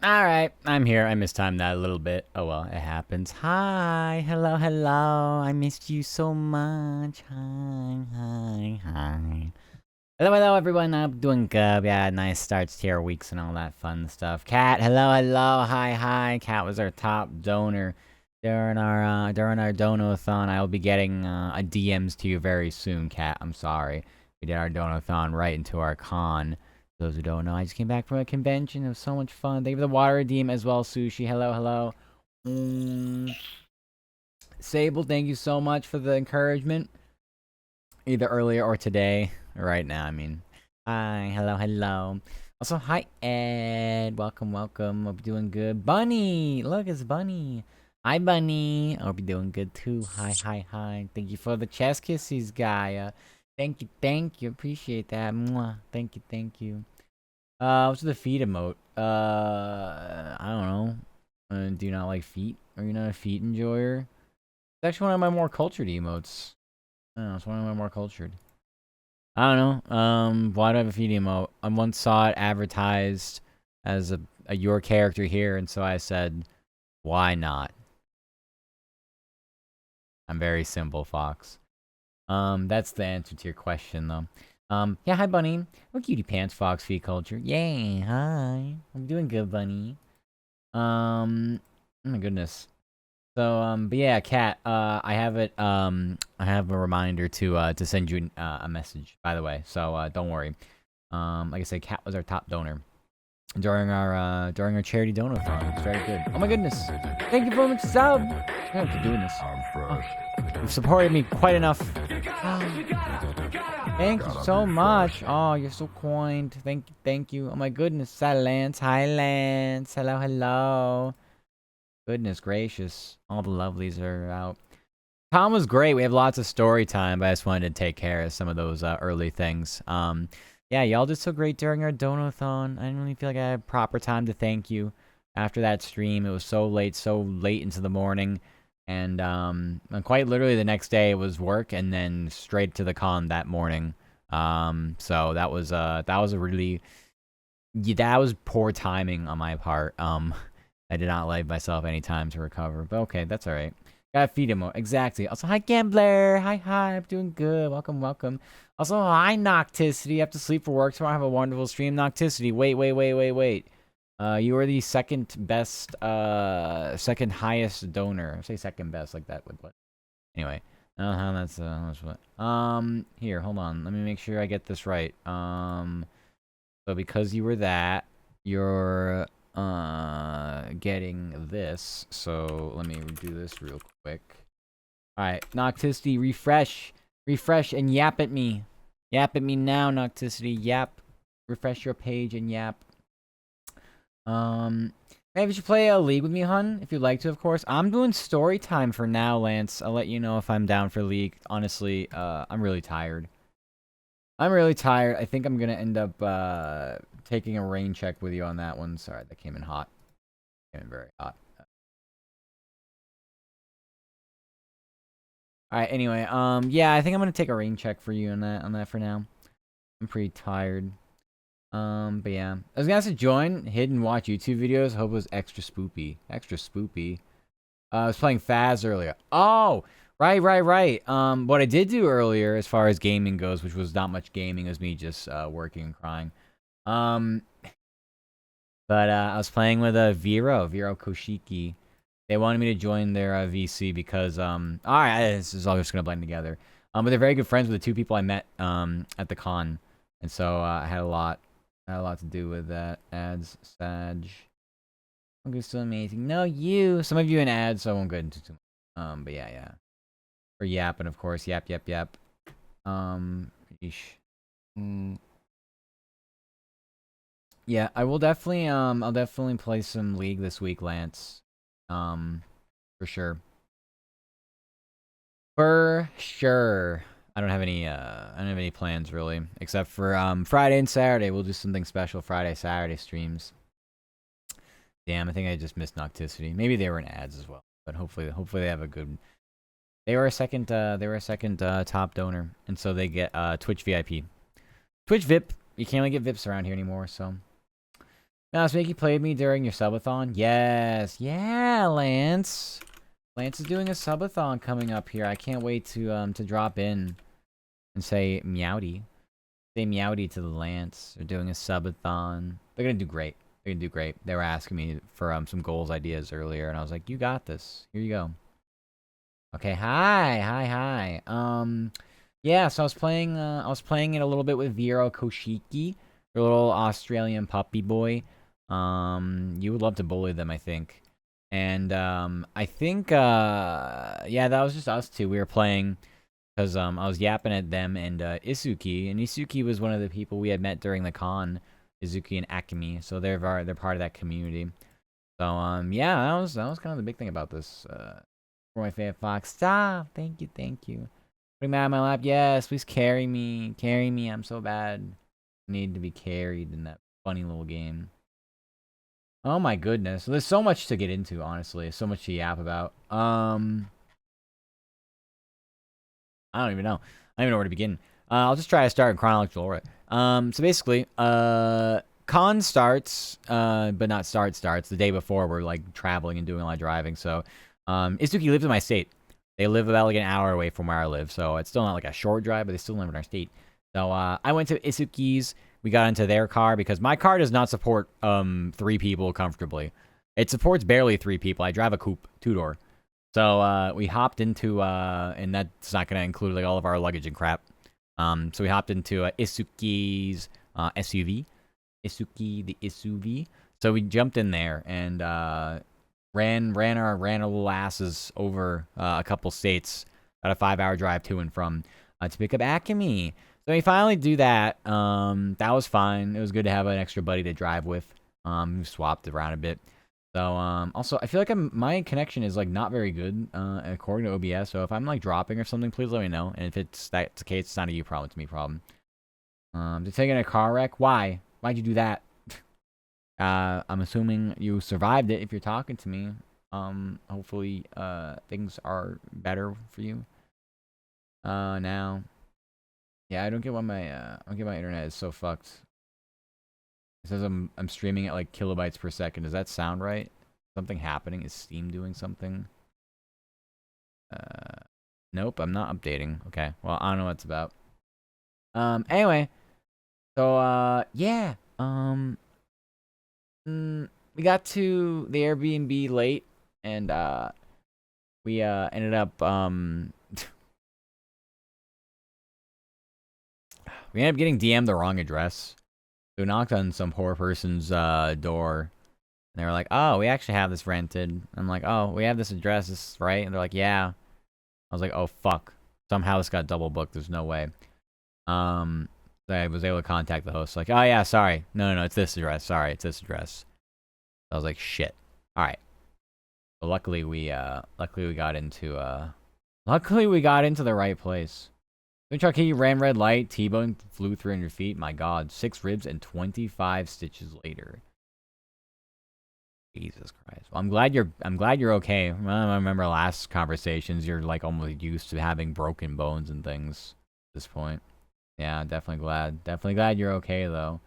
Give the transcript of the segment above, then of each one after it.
Alright, I'm here. I mistimed that a little bit. Oh well, it happens. Hi, hello, hello. I missed you so much. Hi, hi, hi. Hello, hello, everyone. I'm doing good. Yeah, nice starts to our weeks and all that fun stuff. Cat, hello, hello, hi, hi. Cat was our top donor during our donathon. I will be getting a DMs to you very soon, Cat. I'm sorry. We did our donathon right into our con. For those who don't know, I just came back from a convention. It was so much fun. Thank you for the water redeem as well, Sushi. Hello, hello. Sable, thank you so much for the encouragement. Either earlier or today. Right now, I mean. Hi, hello, hello. Also, hi, Ed. Welcome, welcome. Hope you're doing good. Bunny! Look, it's Bunny. Hi, Bunny. I hope you're doing good too. Hi, hi, hi. Thank you for the chest kisses, Gaia. Thank you, thank you. Appreciate that. Mwah. Thank you, thank you. What's the feet emote? I don't know. Do you not like feet? Are you not a feet enjoyer? It's actually one of my more cultured emotes. I don't know, it's one of my more cultured. I don't know. Why do I have a feet emote? I once saw it advertised as a your character here, and so I said, why not? I'm very simple, Fox. That's the answer to your question, though. Yeah, hi, Bunny. Oh, cutie pants, Fox feet culture. Yay, hi. I'm doing good, Bunny. Oh my goodness. So, but yeah, Cat, I have it, I have a reminder to send you a message, by the way, so, don't worry. Like I said, Cat was our top donor during our charity donathon. It's very good. Oh my goodness. Thank you for much sub. Thank you for doing this. Oh, you've supported me quite enough. Thank you so much. Oh, you're so kind. Thank you. Oh my goodness. Hi, Lance. Hi, Lance. Hello, hello. Goodness gracious. All the lovelies are out. Tom was great. We have lots of story time, but I just wanted to take care of some of those early things. Yeah, y'all did so great during our donathon. I didn't really feel like I had proper time to thank you after that stream. It was so late into the morning. And quite literally the next day it was work and then straight to the con that morning. So that was a really yeah, that was poor timing on my part. I did not leave myself any time to recover, but okay, that's all right. Gotta feed him more. Exactly. Also, hi, Gambler. Hi, hi. I'm doing good. Welcome, welcome. Also, hi, Nocticity. I have to sleep for work tomorrow. Have a wonderful stream. Nocticity. Wait, wait, wait, wait, wait. You are the second best, second highest donor. I say second best like that. What? Anyway. That's what. Here, hold on. Let me make sure I get this right. So because you were that, you're getting this. So let me do this real quick. Alright, Nocticity, refresh and yap at me. Yap at me now, Nocticity. Yap. Refresh your page and yap. Maybe you should play a League with me, hun, if you'd like to, of course. I'm doing story time for now, Lance. I'll let you know if I'm down for League. Honestly, I'm really tired. I'm really tired. I think I'm gonna end up taking a rain check with you on that one. Sorry, that came in hot. Came in very hot. Alright, anyway, yeah, I think I'm gonna take a rain check for you on that for now. I'm pretty tired. But yeah. I was gonna say join, hid and watch YouTube videos. Hope it was extra spoopy. Extra spoopy. I was playing Faz earlier. Oh! Right. What I did do earlier, as far as gaming goes, which was not much gaming, was me just working and crying. Um, but I was playing with Vero Koshiki. They wanted me to join their VC because alright, this is all just gonna blend together. But they're very good friends with the two people I met at the con, and so I had a lot to do with that. Ads, Sag. Okay, still amazing. No, you. Some of you in ads, so I won't get into too much. But yeah. For yapping, of course. Yap. Yeesh. Mm. Yeah, I will definitely I'll definitely play some League this week, Lance. For sure. For sure. I don't have any plans really, except for Friday and Saturday. We'll do something special Friday, Saturday streams. Damn, I think I just missed Nocticity. Maybe they were in ads as well, but hopefully they have a good. They were a second top donor, and so they get Twitch VIP. Twitch VIP. You can't really get VIPs around here anymore, so Now, Smakey played me during your subathon. Yes, yeah, Lance. Lance is doing a subathon coming up here. I can't wait to drop in and say meowdy. Say meowdy to the Lance. They're doing a subathon. They're gonna do great. They're gonna do great. They were asking me for some goals ideas earlier, and I was like, "You got this. Here you go." Okay, hi. Yeah. So I was playing it a little bit with Vero Koshiki, your little Australian puppy boy. You would love to bully them, I think. And I think yeah, that was just us two. We were playing because I was yapping at them and Isuki, and Isuki was one of the people we had met during the con. Izuki and Akemi, so they're part of that community. So yeah, that was kind of the big thing about this. For my favorite fox, stop. Thank you, thank you. Putting that on my lap, yes. Please carry me, carry me. I'm so bad. I need to be carried in that funny little game. Oh my goodness, there's so much to get into. Honestly, so much to yap about. I don't even know. I don't even know where to begin. I'll just try to start in chronological order. So basically, con starts, but not starts the day before. We're like traveling and doing a lot of driving. So, Isuki lives in my state. They live about like an hour away from where I live, so it's still not like a short drive, but they still live in our state. So, I went to Isuki's. We got into their car because my car does not support 3 people comfortably. It supports barely 3 people. I drive a coupe, 2-door. So we hopped into and that's not gonna include like all of our luggage and crap. So we hopped into Isuki's SUV, Isuki the SUV. So we jumped in there and ran our little asses over a couple states, about a 5-hour drive to and from to pick up Akemi. So we finally do that. That was fine. It was good to have an extra buddy to drive with. We swapped around a bit. So also I feel like my connection is like not very good according to OBS. So if I'm like dropping or something, please let me know. And if that's the case, it's not a you problem, it's a me problem. Just taking a car wreck. Why? Why'd you do that? I'm assuming you survived it if you're talking to me. Hopefully things are better for you. Now. Yeah, I don't get why my internet is so fucked. It says I'm streaming at like kilobytes per second. Does that sound right? Something happening? Is Steam doing something? Nope, I'm not updating. Okay, well, I don't know what it's about. Anyway. So, yeah. We got to the Airbnb late, and, we, ended up, we ended up getting DM'd the wrong address. So we knocked on some poor person's, door. And they were like, oh, we actually have this rented. I'm like, oh, we have this address, this right? And they're like, yeah. I was like, oh, fuck. Somehow this got double booked. There's no way. So I was able to contact the host. Like, oh, yeah, sorry. No, it's this address. Sorry, it's this address. I was like, shit. All right. But luckily we got into the right place. He ran red light. T-bone flew 300 feet. My God, 6 ribs and 25 stitches later. Jesus Christ. Well, I'm glad you're okay. I remember last conversations. You're like almost used to having broken bones and things at this point. Yeah, definitely glad. Definitely glad you're okay though.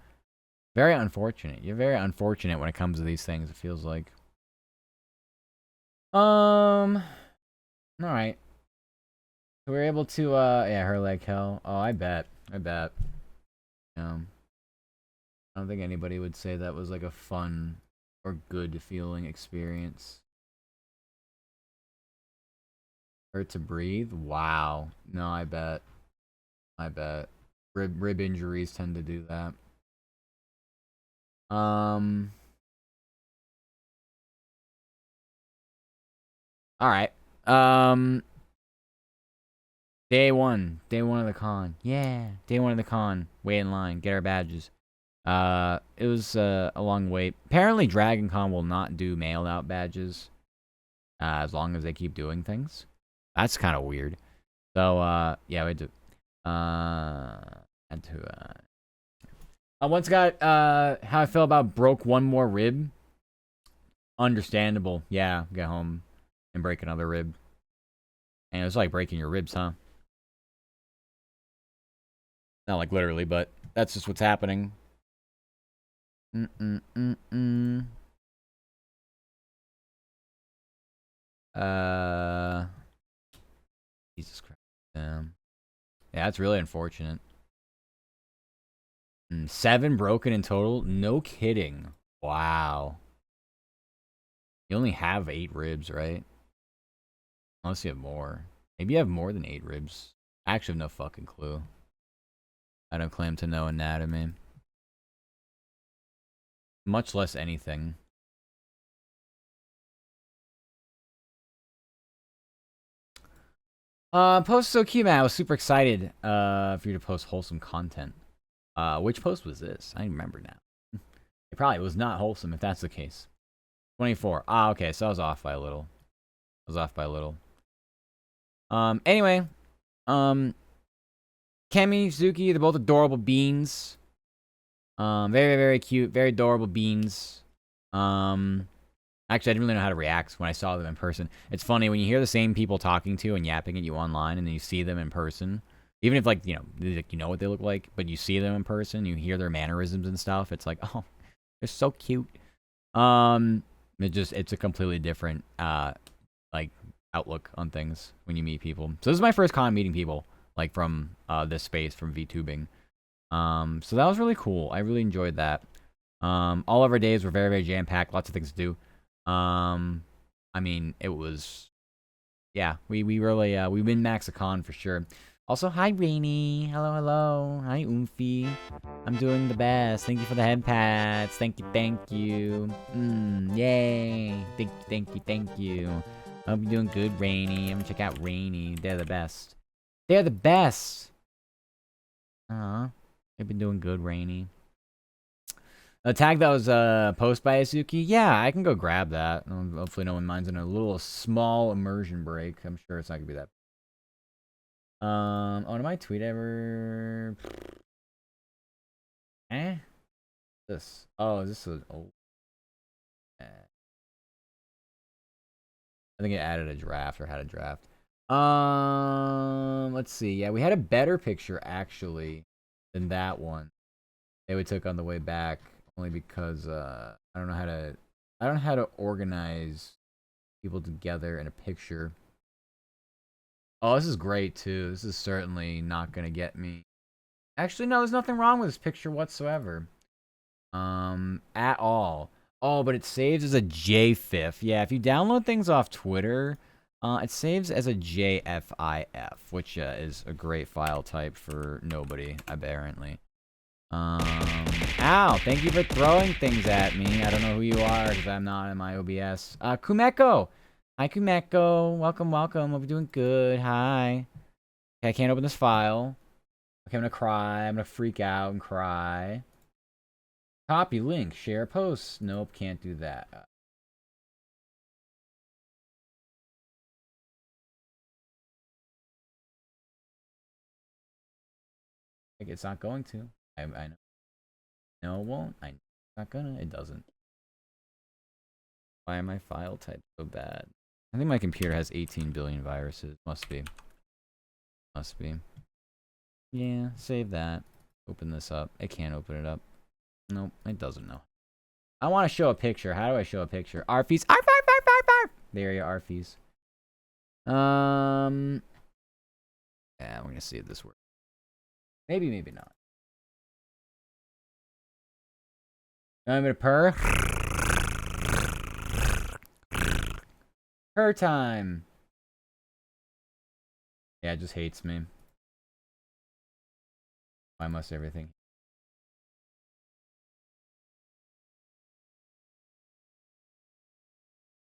Very unfortunate. You're very unfortunate when it comes to these things. It feels like. All right. So we were able to yeah, her like hell. Oh, I bet. I don't think anybody would say that was like a fun or good feeling experience. Hurt to breathe? Wow. No, I bet. Rib injuries tend to do that. All right. Day one of the con. Yeah, day one of the con. Wait in line, get our badges. It was a long wait. Apparently, Dragon Con will not do mailed out badges as long as they keep doing things. That's kind of weird. So, yeah, we had to, I once got, how I feel about broke one more rib. Understandable. Yeah, get home and break another rib. And it was like breaking your ribs, huh? Not like literally, but that's just what's happening. Mm-mm-mm-mm. Jesus Christ. Damn. Yeah, that's really unfortunate. 7 broken in total? No kidding. Wow. You only have 8 ribs, right? Unless you have more. Maybe you have more than 8 ribs. I actually have no fucking clue. I don't claim to know anatomy. Much less anything. Post so cute, man. I was super excited for you to post wholesome content. Which post was this? I remember now. It probably was not wholesome if that's the case. 24. Ah, okay, so I was off by a little. I was off by a little. Anyway. Kemi, Suki, they're both adorable beans. Very, very cute. Very adorable beans. Actually, I didn't really know how to react when I saw them in person. It's funny when you hear the same people talking to and yapping at you online, and then you see them in person. Even if, like, you know what they look like, but you see them in person, you hear their mannerisms and stuff. It's like, oh, they're so cute. It's a completely different, like, outlook on things when you meet people. So this is my first con meeting people, like, from this space, from VTubing. So that was really cool. I really enjoyed that. All of our days were very, very jam-packed. Lots of things to do. I mean, it was, yeah, we really, we min-max a con for sure. Also, hi, Rainy. Hello, hello. Hi, Oomphy. I'm doing the best. Thank you for the head pats. Thank you, thank you. Yay. Thank you, thank you, thank you. I hope you're doing good, Rainy. I'm gonna check out Rainy. They're the best. They're the best. They've been doing good, Rainy. A tag that was posted by Asuki? Yeah, I can go grab that. Hopefully no one minds in a little small immersion break. I'm sure it's not gonna be that. Oh, did my tweet ever? This. Oh, is this a? Oh. I think it added a draft or had a draft. Let's see. Yeah, we had a better picture actually than that one that we took on the way back, only because I don't know how to organize people together in a picture. Oh, this is great too. This is certainly not gonna get me. Actually, no, there's nothing wrong with this picture whatsoever. At all. Oh, but it saves as a JFIF. Yeah, if you download things off Twitter, it saves as a JFIF, which is a great file type for nobody, apparently. Ow, thank you for throwing things at me. I don't know who you are because I'm not in my OBS. Kumeko. Hi, Kumeko. Welcome, welcome. Hope you're doing good. Hi. Okay, I can't open this file. Okay, I'm gonna cry. I'm gonna freak out and cry. Copy link. Share post. Nope, can't do that. Like, it's not going to. I know. No, it won't. I'm not gonna. It doesn't. Why are my file types so bad? I think my computer has 18 billion viruses. Must be. Must be. Yeah, save that. Open this up. It can't open it up. Nope, it doesn't know. I want to show a picture. How do I show a picture? Arfies. Arf, arf, arf, arf, arf. There you are, Arfies. Yeah, we're gonna see if this works. Maybe, maybe not. I'm gonna purr. Purr time. Yeah, it just hates me. Why must everything?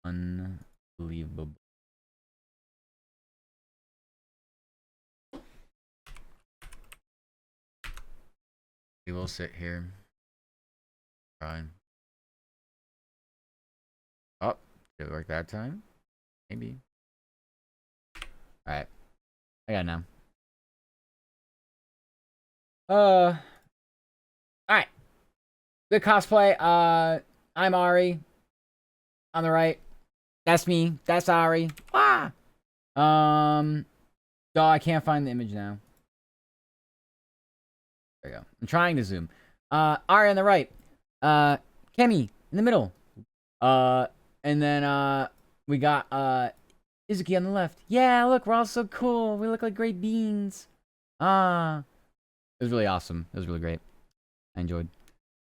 Unbelievable. We will sit here. Fine. Oh, did it work that time? Maybe. Alright. I got it now. Alright. Good cosplay. I'm Ari. On the right. That's me. That's Ari. Ah! Oh, I can't find the image now. There we go. I'm trying to zoom. Ari on the right. Kemi in the middle. Uh, and then we got Izuki on the left. Yeah, look, we're all so cool. We look like great beans. Ah, it was really awesome. It was really great. I enjoyed.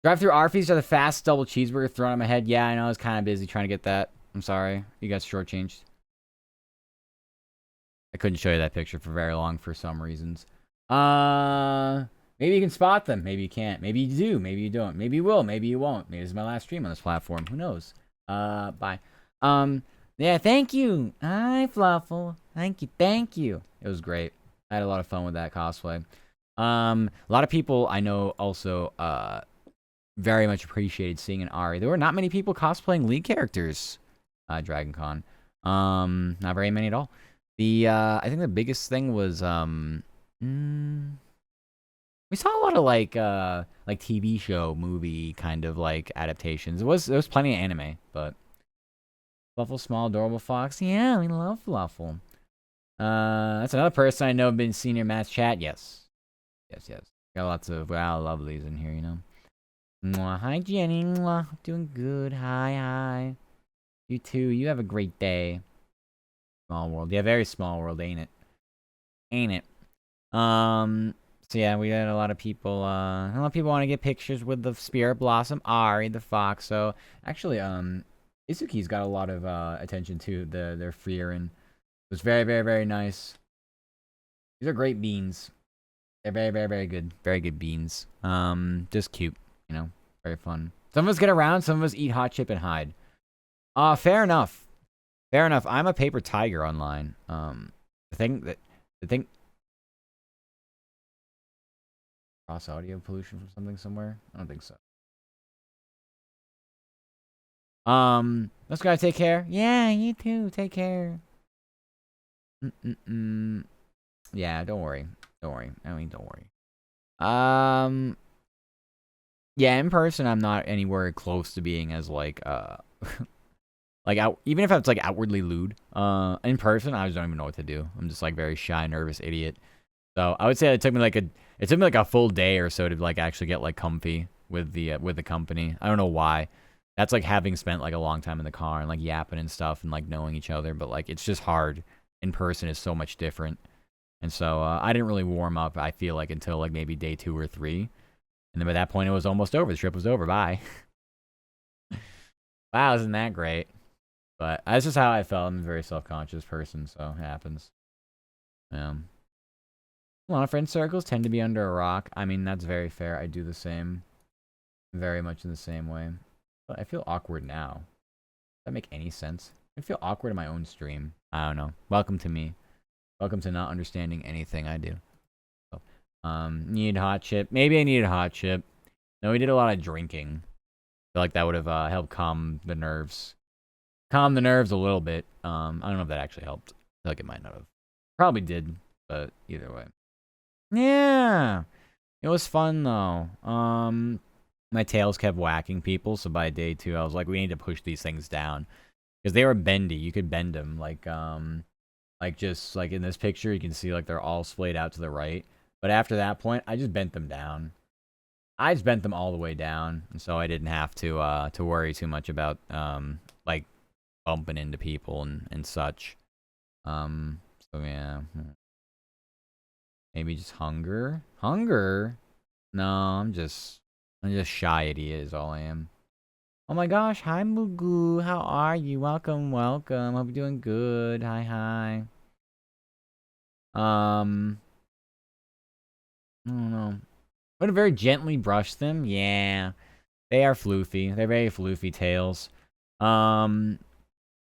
Drive-through Arfies are the fast double cheeseburger thrown on my head. Yeah, I know. I was kind of busy trying to get that. I'm sorry. You got shortchanged. I couldn't show you that picture for very long for some reasons. Maybe you can spot them. Maybe you can't. Maybe you do. Maybe you don't. Maybe you will. Maybe you won't. Maybe this is my last stream on this platform. Who knows? Bye. Yeah, thank you. Hi, Fluffle. Thank you. Thank you. It was great. I had a lot of fun with that cosplay. A lot of people I know also, very much appreciated seeing an Ari. There were not many people cosplaying lead characters, Dragon Con. Not very many at all. I think the biggest thing was, we saw a lot of like TV show, movie kind of like adaptations. There was plenty of anime, but Fluffle, small, adorable fox. Yeah, we love Fluffle. That's another person I know been seen in Matt's chat. Yes. Got lots of lovelies in here, you know. Mwah. Hi, Jenny. Mwah. Doing good. Hi. You too. You have a great day. Small world. Yeah, very small world, ain't it? So yeah, we had a lot of people. A lot of people want to get pictures with the Spirit Blossom, Ari, the fox. So actually, Izuki's got a lot of attention to their Frieren. It was very, very, very nice. These are great beans. They're very, very, very good. Very good beans. Just cute, you know, very fun. Some of us get around. Some of us eat hot chip and hide. Fair enough. I'm a paper tiger online. The thing. Cross audio pollution from something somewhere? I don't think so. Let's go take care. Yeah, you too. Take care. Yeah, don't worry. Don't worry. Yeah, in person, I'm not anywhere close to being as like even if it's like outwardly lewd. In person, I just don't even know what to do. I'm just like very shy, nervous idiot. So I would say it took me like a full day or so to like actually get like comfy with the company. I don't know why. That's like having spent like a long time in the car and like yapping and stuff and like knowing each other, but like it's just hard. In person is so much different. And so I didn't really warm up, I feel like, until like maybe day 2 or 3. And then by that point it was almost over. The trip was over. Bye. Wow, isn't that great? But that's just how I felt. I'm a very self-conscious person, so it happens. A lot of friend circles tend to be under a rock. I mean, that's very fair. I do the same. Very much in the same way. But I feel awkward now. Does that make any sense? I feel awkward in my own stream. I don't know. Welcome to me. Welcome to not understanding anything I do. So, need hot chip. Maybe I needed hot chip. No, we did a lot of drinking. I feel like that would have helped calm the nerves. Calm the nerves a little bit. I don't know if that actually helped. I feel like it might not have. Probably did, but either way. Yeah. It was fun though. My tails kept whacking people, so by day 2 I was like, we need to push these things down. Because they were bendy. You could bend them. Like just like in this picture, you can see like they're all splayed out to the right. But after that point, I just bent them down. I just bent them all the way down, and so I didn't have to worry too much about like bumping into people and such. So yeah. Maybe just hunger. Hunger? No, I'm just shy idiot is all I am. Oh my gosh, hi Mugu, how are you? Welcome. Hope you're doing good. Hi. I don't know. I'm gonna very gently brush them. Yeah. They are floofy. They're very floofy tails. One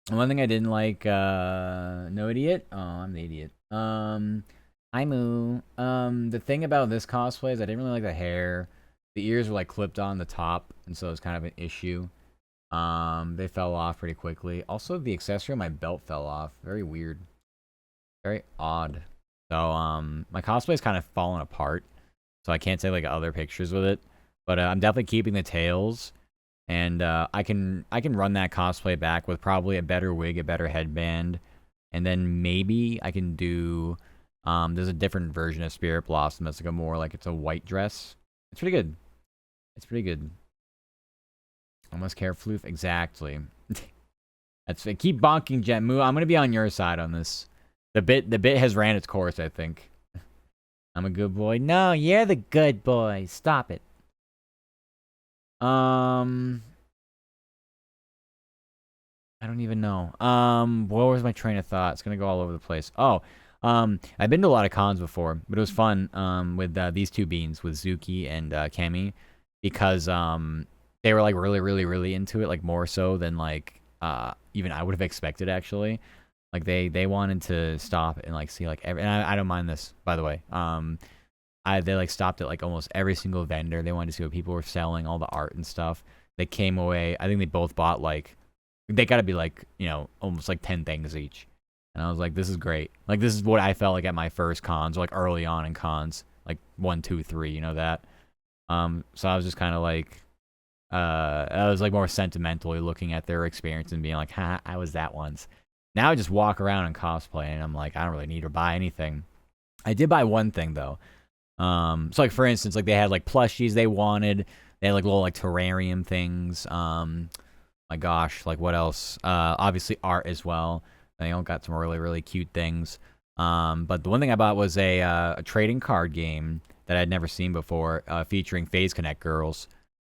thing I didn't like, no idiot? Oh, I'm the idiot. Hi Moo. The thing about this cosplay is I didn't really like the hair. The ears were like clipped on the top, and so it was kind of an issue. They fell off pretty quickly. Also, the accessory on my belt fell off. Very weird. Very odd. So, my cosplay is kind of falling apart. So I can't take like other pictures with it. But I'm definitely keeping the tails. And I can run that cosplay back with probably a better wig, a better headband. And then maybe I can do... there's a different version of Spirit Blossom that's like it's a white dress. It's pretty good. Almost care floof. Exactly. That's it. Keep bonking, Jetmu. I'm gonna be on your side on this. The bit has ran its course, I think. I'm a good boy. No, you're the good boy. Stop it. I don't even know. What was my train of thought? It's gonna go all over the place. Oh, I've been to a lot of cons before, but it was fun. With these two beans, with Zuki and Kemi, because they were like really, really, really into it, like more so than like even I would have expected actually. Like they wanted to stop and like see like every, and I don't mind this, by the way. They like stopped at like almost every single vendor. They wanted to see what people were selling, all the art and stuff. They came away. I think they both bought like, they got to be like, almost like 10 things each. And I was like, this is great. Like, this is what I felt like at my first cons, or like early on in cons, like 1, 2, 3, that. So I was just kind of like, I was like more sentimentally looking at their experience and being like, ha, I was that once. Now I just walk around and cosplay, and I'm like, I don't really need to buy anything. I did buy one thing though. So like for instance, like they had like plushies they wanted. They had like little like terrarium things. My gosh, like what else? Obviously art as well. They all got some really, really cute things. But the one thing I bought was a trading card game that I'd never seen before, featuring Phase Connect girls,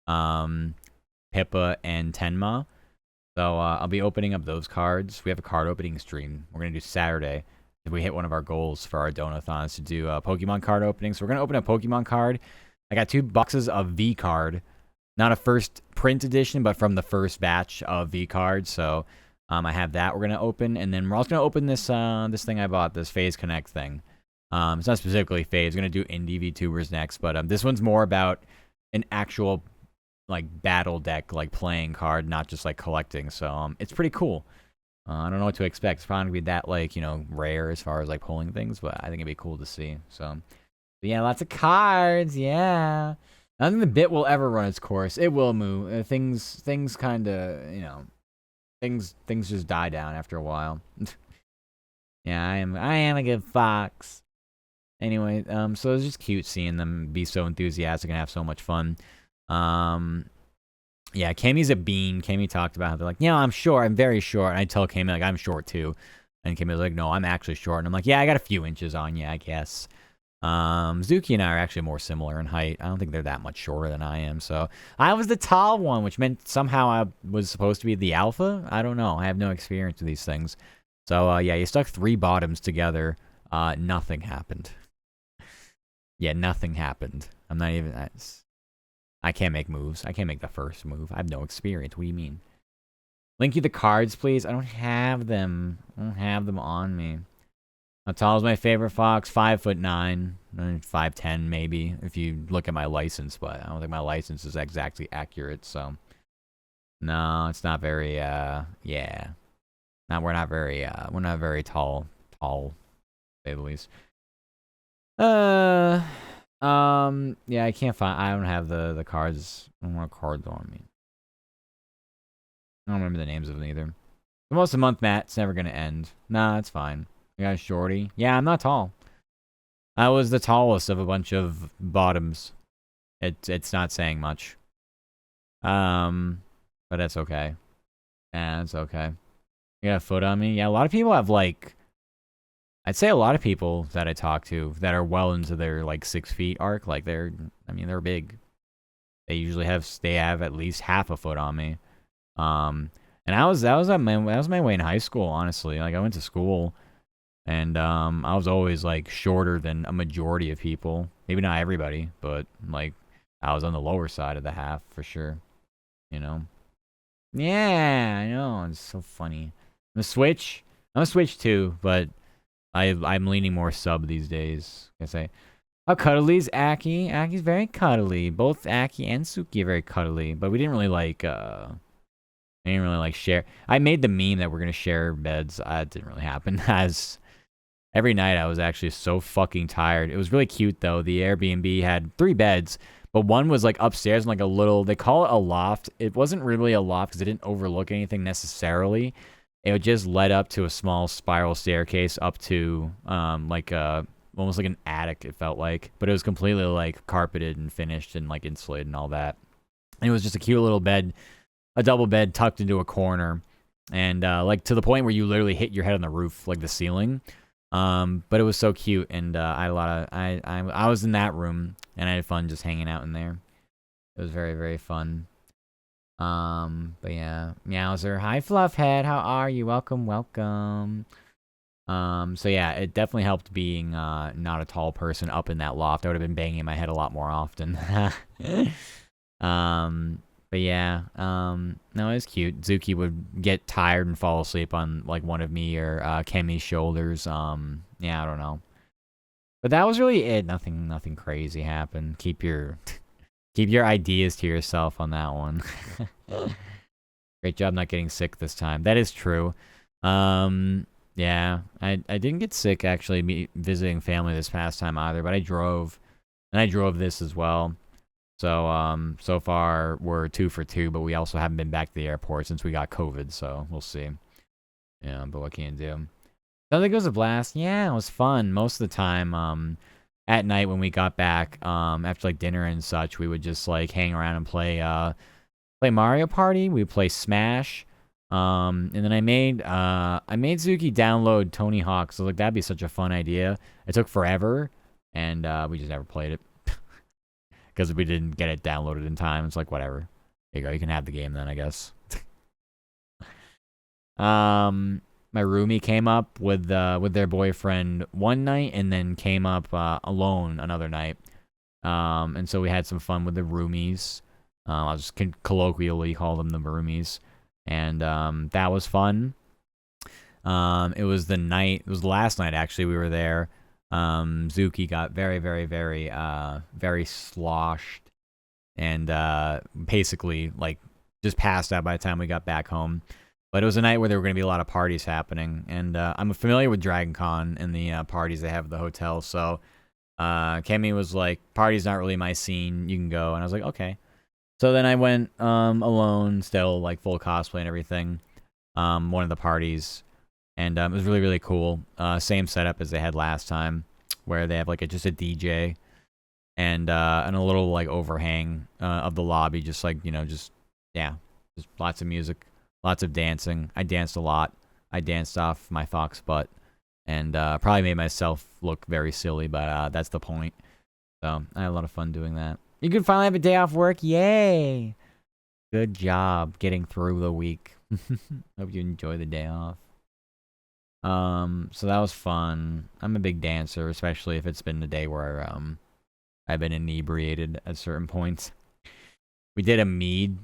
Pippa and Tenma. So I'll be opening up those cards. We have a card opening stream. We're gonna do Saturday. If we hit one of our goals for our donathons to do a Pokemon card opening. So we're gonna open a Pokemon card. I got 2 boxes of V card. Not a first print edition, but from the first batch of V cards. So I have that we're gonna open, and then we're also gonna open this this thing I bought, this Phase Connect thing. It's not specifically Phase. We're gonna do indie VTubers next, but this one's more about an actual like battle deck, like playing card, not just like collecting. So it's pretty cool. I don't know what to expect. It's probably gonna be that like rare as far as like pulling things, but I think it'd be cool to see. So yeah, lots of cards. Yeah. I don't think the bit will ever run its course. It will move. Things kind of, things just die down after a while. Yeah, I am a good fox. Anyway, so it's just cute seeing them be so enthusiastic and have so much fun. Yeah, Kami's a bean. Kami talked about how they're like, I'm short. I'm very short. And I tell Kami like I'm short too, and Kami was like, no, I'm actually short. And I'm like, yeah, I got a few inches on you, I guess. Zuki and I are actually more similar in height. I don't think they're that much shorter than I am. So I was the tall one, which meant somehow I was supposed to be the alpha. I don't know. I have no experience with these things. So yeah, you stuck 3 bottoms together. Nothing happened. Yeah, nothing happened. I'm not even. I can't make moves. I can't make the first move. I have no experience. What do you mean? Link you the cards, please. I don't have them. I don't have them on me. How tall is my favorite fox? 5'9", 5'10" maybe, if you look at my license, but I don't think my license is exactly accurate, so. No, it's not very, yeah. No, we're not very tall, to say the least. Yeah, I can't find, I don't have the cards. I don't want cards on me. I don't remember the names of them either. The most of the month, Matt, it's never gonna end. Nah, it's fine. I got a shorty. Yeah, I'm not tall. I was the tallest of a bunch of bottoms. It's not saying much. But that's okay. Yeah, it's okay. You got a foot on me? Yeah, a lot of people have like, I'd say a lot of people that I talk to that are well into their like 6 feet arc, like they're big. They usually have at least half a foot on me. And that was my way in high school, honestly. Like I went to school. And I was always like shorter than a majority of people. Maybe not everybody, but like I was on the lower side of the half for sure. Yeah, I know. It's so funny. I'm a Switch too, but I'm leaning more sub these days. I say, how cuddly is Aki? Aki's very cuddly. Both Aki and Suki are very cuddly, but we didn't really like share. I made the meme that we're gonna share beds. That didn't really happen. As every night I was actually so fucking tired. It was really cute though. The Airbnb had 3 beds, but one was like upstairs in like a little, they call it a loft. It wasn't really a loft because it didn't overlook anything necessarily. It just led up to a small spiral staircase up to like almost like an attic, it felt like. But it was completely like carpeted and finished and like insulated and all that. And it was just a cute little bed. a double bed tucked into a corner, and like to the point where you literally hit your head on the roof, like the ceiling. But it was so cute, and I had a lot of I was in that room, and I had fun just hanging out in there. It was very, very fun. But yeah, Meowser, hi Fluffhead, how are you? Welcome, welcome. So yeah, it definitely helped being not a tall person up in that loft. I would have been banging my head a lot more often. But yeah, no, it was cute. Zuki would get tired and fall asleep on like one of me or Kemi's shoulders. Yeah, I don't know. But that was really it. Nothing crazy happened. Keep your ideas to yourself on that one. Great job not getting sick this time. That is true. Yeah, I didn't get sick actually visiting family this past time either, but I drove. And I drove this as well. So so far we're 2 for 2, but we also haven't been back to the airport since we got COVID, so we'll see. Yeah, but what can you do? Sounds like it was a blast. Yeah, it was fun. Most of the time, at night when we got back, after like dinner and such, we would just like hang around and play Mario Party. We would play Smash. And then I made Zuki download Tony Hawk. So like that'd be such a fun idea. It took forever, and we just never played it because we didn't get it downloaded in time. It's like whatever. There you go. You can have the game then, I guess. My roomie came up with their boyfriend one night, and then came up alone another night. And so we had some fun with the roomies. I'll just colloquially call them the roomies, and that was fun. It was the last night actually we were there. Zuki got very, very, very, very sloshed, and basically like just passed out by the time we got back home. But it was a night where there were going to be a lot of parties happening, and I'm familiar with Dragon Con and the parties they have at the hotel. So Kemi was like, "Party's not really my scene. You can go," and I was like, "Okay." So then I went alone, still like full cosplay and everything. One of the parties, and it was really, really cool. Same setup as they had last time, where they have like just a DJ and a little like overhang of the lobby, just like just lots of music, lots of dancing. I danced a lot. I danced off my fox butt, and probably made myself look very silly, but that's the point. So I had a lot of fun doing that. You can finally have a day off work. Yay! Good job getting through the week. Hope you enjoy the day off. So that was fun. I'm a big dancer, especially if it's been a day where I've been inebriated at certain points. We did a mead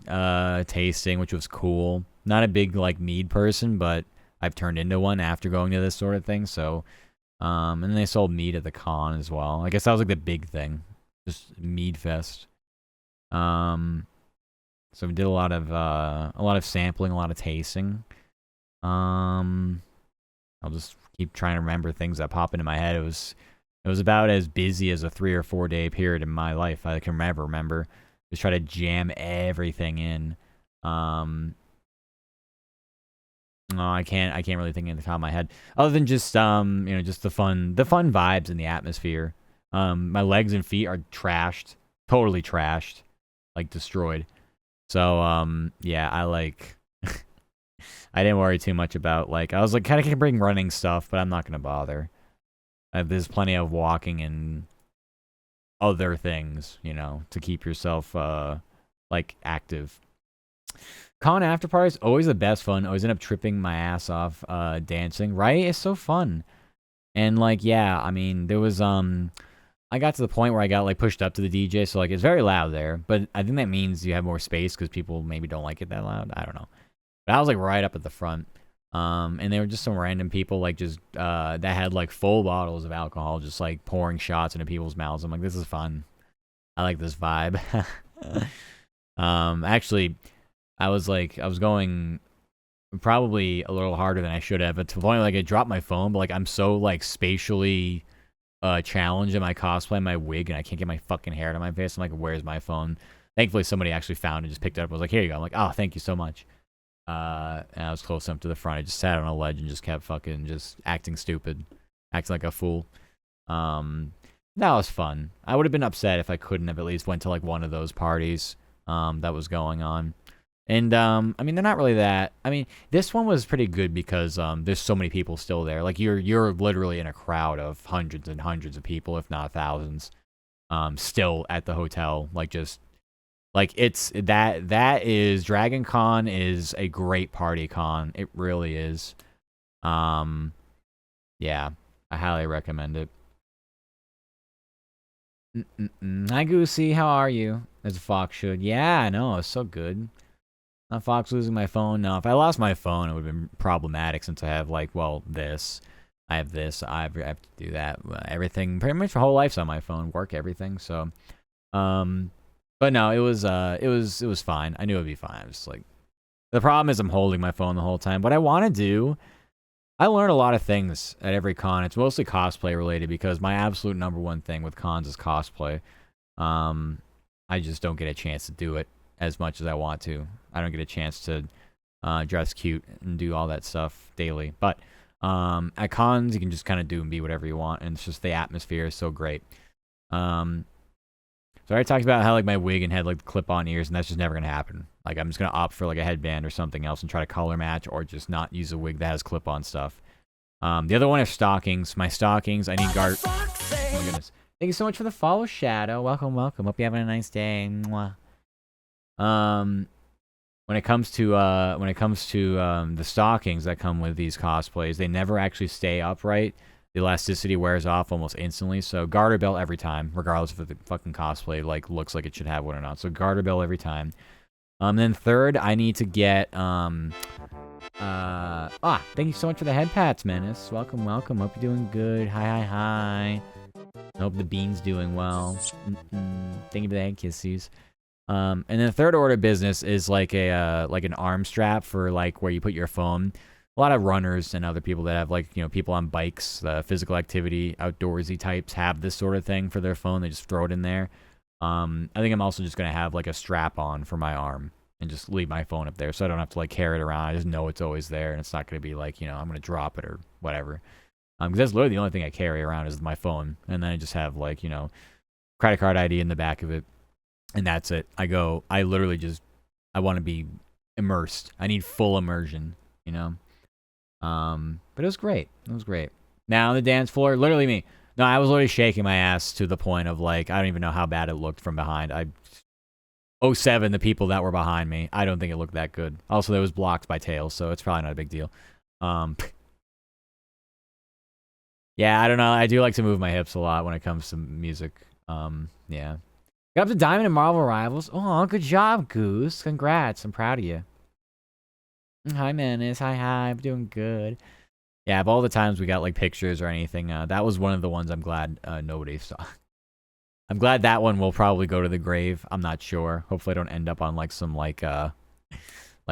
tasting, which was cool. Not a big like mead person, but I've turned into one after going to this sort of thing. So, and then they sold mead at the con as well. I guess that was like the big thing, just mead fest. So we did a lot of sampling, a lot of tasting. I'll just keep trying to remember things that pop into my head. It was about as busy as a 3 or 4 day period in my life I can ever remember. Just try to jam everything in. No, I can't really think of the top of my head. Other than just just the fun vibes in the atmosphere. My legs and feet are trashed, totally trashed, like destroyed. So yeah, I like. I didn't worry too much about like I was like kind of can bring running stuff, but I'm not gonna bother. There's plenty of walking and other things, to keep yourself like active. Con after parties always the best fun. Always end up tripping my ass off dancing. Right? It's so fun. And like yeah, I mean there was I got to the point where I got like pushed up to the DJ, so like it's very loud there. But I think that means you have more space because people maybe don't like it that loud. I don't know. But I was like right up at the front. And they were just some random people like just that had like full bottles of alcohol just like pouring shots into people's mouths. I'm like, this is fun. I like this vibe. Actually, I was going probably a little harder than I should have, but to the point like I dropped my phone, but like I'm so like spatially challenged in my cosplay, my wig, and I can't get my fucking hair out of my face. I'm like, where's my phone? Thankfully somebody actually found it and just picked it up. I was like, here you go. I'm like, oh, thank you so much. And I was close enough to the front. I just sat on a ledge and just kept fucking just acting stupid, acting like a fool. That was fun. I would have been upset if I couldn't have at least went to like one of those parties that was going on. And I mean, they're not really that. I mean, this one was pretty good because there's so many people still there. Like you're literally in a crowd of hundreds and hundreds of people, if not thousands, still at the hotel. Like just like it's that is Dragon Con is a great party con. It really is. Um, yeah, I highly recommend it. Hi Goosey, how are you? As a fox should. Yeah, I know, it's so good. Not Fox losing my phone. No, if I lost my phone, it would have been problematic since I have like, well, this. I have this. I have to do that. Everything, pretty much, my whole life's on my phone. Work, everything. So, um, but no, it was fine. I knew it'd be fine. I was like, the problem is I'm holding my phone the whole time. What I want to do, I learn a lot of things at every con. It's mostly cosplay related because my absolute number one thing with cons is cosplay. Um, I just don't get a chance to do it as much as I want to. I don't get a chance to dress cute and do all that stuff daily. But at cons, you can just kind of do and be whatever you want, and it's just the atmosphere is so great. So I already talked about how like my wig and had like the clip-on ears, and that's just never gonna happen. Like I'm just gonna opt for like a headband or something else and try to color match, or just not use a wig that has clip-on stuff. The other one is stockings. My stockings, I need guard. Oh my goodness! Thank you so much for the follow, Shadow. Welcome, welcome. Hope you're having a nice day. Mwah. When it comes to the stockings that come with these cosplays, they never actually stay upright. The elasticity wears off almost instantly. So garter belt every time, regardless if the fucking cosplay like looks like it should have one or not. So garter belt every time. Then third, I need to get thank you so much for the head pats, Menace. Welcome, welcome. Hope you're doing good. Hi, hi, hi. Hope the bean's doing well. Thank you for the head kisses. And then the third order of business is like a like an arm strap for like where you put your phone. A lot of runners and other people that have like, you know, people on bikes, physical activity, outdoorsy types have this sort of thing for their phone. They just throw it in there. I think I'm also just gonna have like a strap on for my arm and just leave my phone up there, so I don't have to like carry it around. I just know it's always there, and it's not gonna be like, you know, I'm gonna drop it or whatever. Because that's literally the only thing I carry around is my phone, and then I just have like, you know, credit card ID in the back of it, and that's it. I literally just, I want to be immersed. I need full immersion, you know. But it was great. It was great. Now on the dance floor, literally me. No, I was literally shaking my ass to the point of like, I don't even know how bad it looked from behind. '07, the people that were behind me, I don't think it looked that good. Also, it was blocked by Tails, so it's probably not a big deal. Yeah, I don't know. I do like to move my hips a lot when it comes to music. Yeah. Got up to Diamond in Marvel Rivals. Oh, good job, Goose. Congrats. I'm proud of you. Hi, Menace. Hi, hi. I'm doing good. Yeah, of all the times we got like pictures or anything, that was one of the ones I'm glad nobody saw. I'm glad that one will probably go to the grave. I'm not sure. Hopefully I don't end up on like some like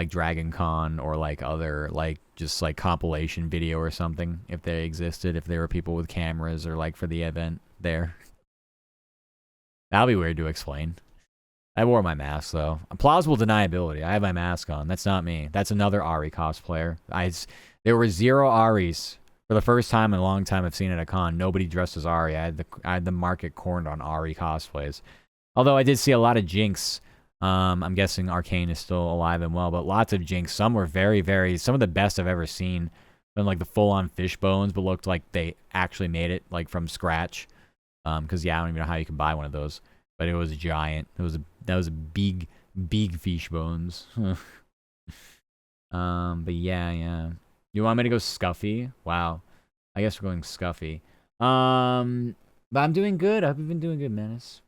Dragon Con or like other like just like compilation video or something if they existed, if there were people with cameras or like for the event there. That'll be weird to explain. I wore my mask though. Plausible deniability. I have my mask on. That's not me. That's another Ari cosplayer. There were 0 Aris for the first time in a long time I've seen at a con. Nobody dressed as Ari. I had the market cornered on Ari cosplays. Although I did see a lot of Jinx. I'm guessing Arcane is still alive and well, but lots of Jinx. Some were very, very, some of the best I've ever seen. Been like the full-on fish bones, but looked like they actually made it like from scratch. Because yeah, I don't even know how you can buy one of those. But it was a giant. That was a big fish bones. But yeah. You want me to go Scuffy? Wow. I guess we're going Scuffy. But I'm doing good. I hope you've been doing good, Menace.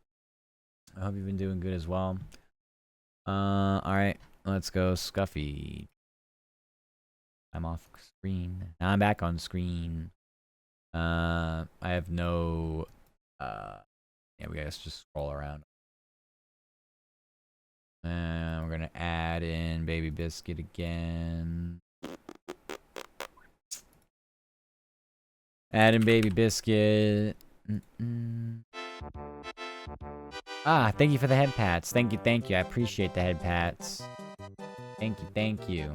I hope you've been doing good as well. Alright. Let's go Scuffy. I'm off screen. Now I'm back on screen. I have no... yeah, we guys just scroll around. And we're gonna add in Baby Biscuit again. Add in Baby Biscuit. Thank you for the head pats. Thank you. I appreciate the head pats. Thank you.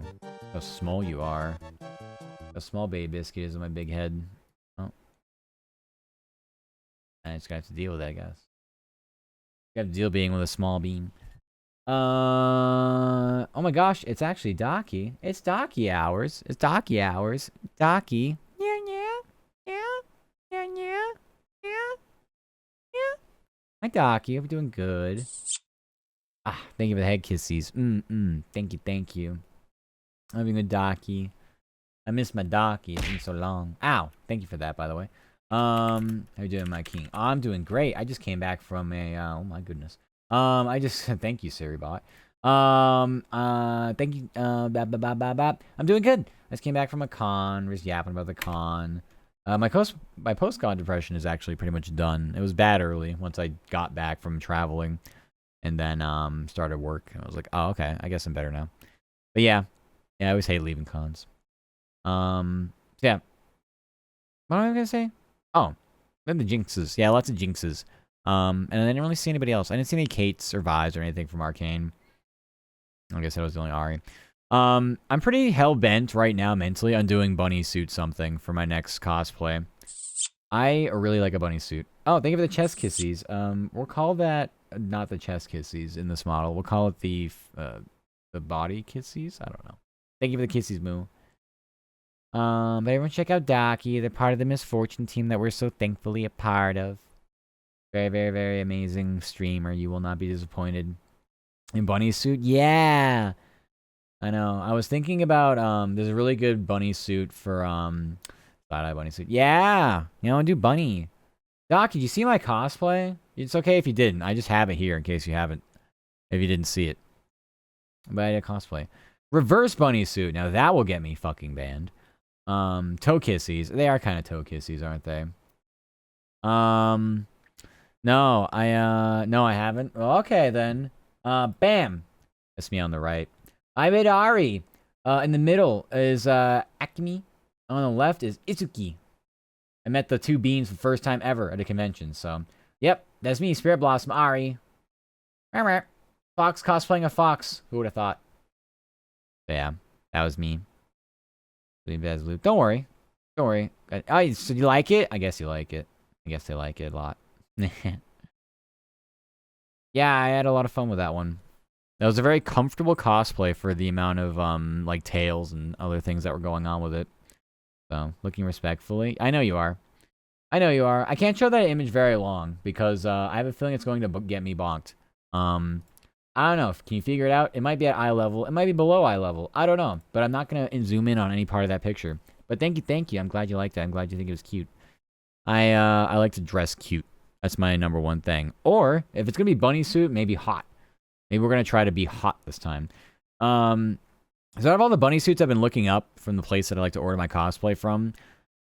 How small you are. How small Baby Biscuit is on my big head. Oh. I just gonna have to deal with that, I guess. You have to deal being with a small bean. Oh my gosh, it's actually Docky. It's Docky hours. It's Docky hours. Docky. Yeah, yeah, yeah, yeah, yeah, yeah, yeah. Hi, Docky. Hope you're doing good. Ah, thank you for the head kissies. Thank you, thank you. I'm having a Docky. I miss my Docky. It's been so long. Ow. Thank you for that, by the way. How you doing, my king? I'm doing great. I just came back from a, oh my goodness. I just, thank you, SiriBot. Thank you, I'm doing good. I just came back from a con. We're just yapping about the con. My post-con depression is actually pretty much done. It was bad early once I got back from traveling and then, started work. I was like, oh, okay. I guess I'm better now. But yeah. Yeah, I always hate leaving cons. Yeah. What am I gonna say? Oh, then the Jinxes. Yeah, lots of Jinxes. And I didn't really see anybody else. I didn't see any Kates or Vi's or anything from Arcane. I guess that was the only Ari. I'm pretty hell-bent right now mentally on doing bunny suit something for my next cosplay. I really like a bunny suit. Oh, thank you for the chest kissies. We'll call that not the chest kissies in this model. We'll call it the body kissies. I don't know. Thank you for the kissies, Moo. But everyone check out Docky. They're part of the Misfortune team that we're so thankfully a part of. Very, very, very amazing streamer. You will not be disappointed. In bunny suit? Yeah! I know. I was thinking about, there's a really good bunny suit for, side-eye bunny suit. Yeah! You know, do bunny. Doc, did you see my cosplay? It's okay if you didn't. I just have it here in case you haven't. If you didn't see it. But I did a cosplay. Reverse bunny suit. Now that will get me fucking banned. Toe kissies. They are kind of toe kissies, aren't they? No, I haven't. Well, okay, then. Bam. That's me on the right. I made Ari. In the middle is, Acme. On the left is Itsuki. I met the two beans for the first time ever at a convention, so. Yep, that's me, Spirit Blossom Ari. Fox cosplaying a fox. Who would have thought? So yeah, that was me. Don't worry. Don't worry. Oh, so you like it? I guess you like it. I guess they like it a lot. Yeah, I had a lot of fun with that one. That was a very comfortable cosplay for the amount of, like, tails and other things that were going on with it. So, looking respectfully. I know you are. I know you are. I can't show that image very long because, I have a feeling it's going to get me bonked. I don't know. Can you figure it out? It might be at eye level. It might be below eye level. I don't know. But I'm not going to zoom in on any part of that picture. But thank you. I'm glad you liked that. I'm glad you think it was cute. I like to dress cute. That's my number one thing. Or, if it's going to be bunny suit, maybe hot. Maybe we're going to try to be hot this time. So out of all the bunny suits I've been looking up from the place that I like to order my cosplay from,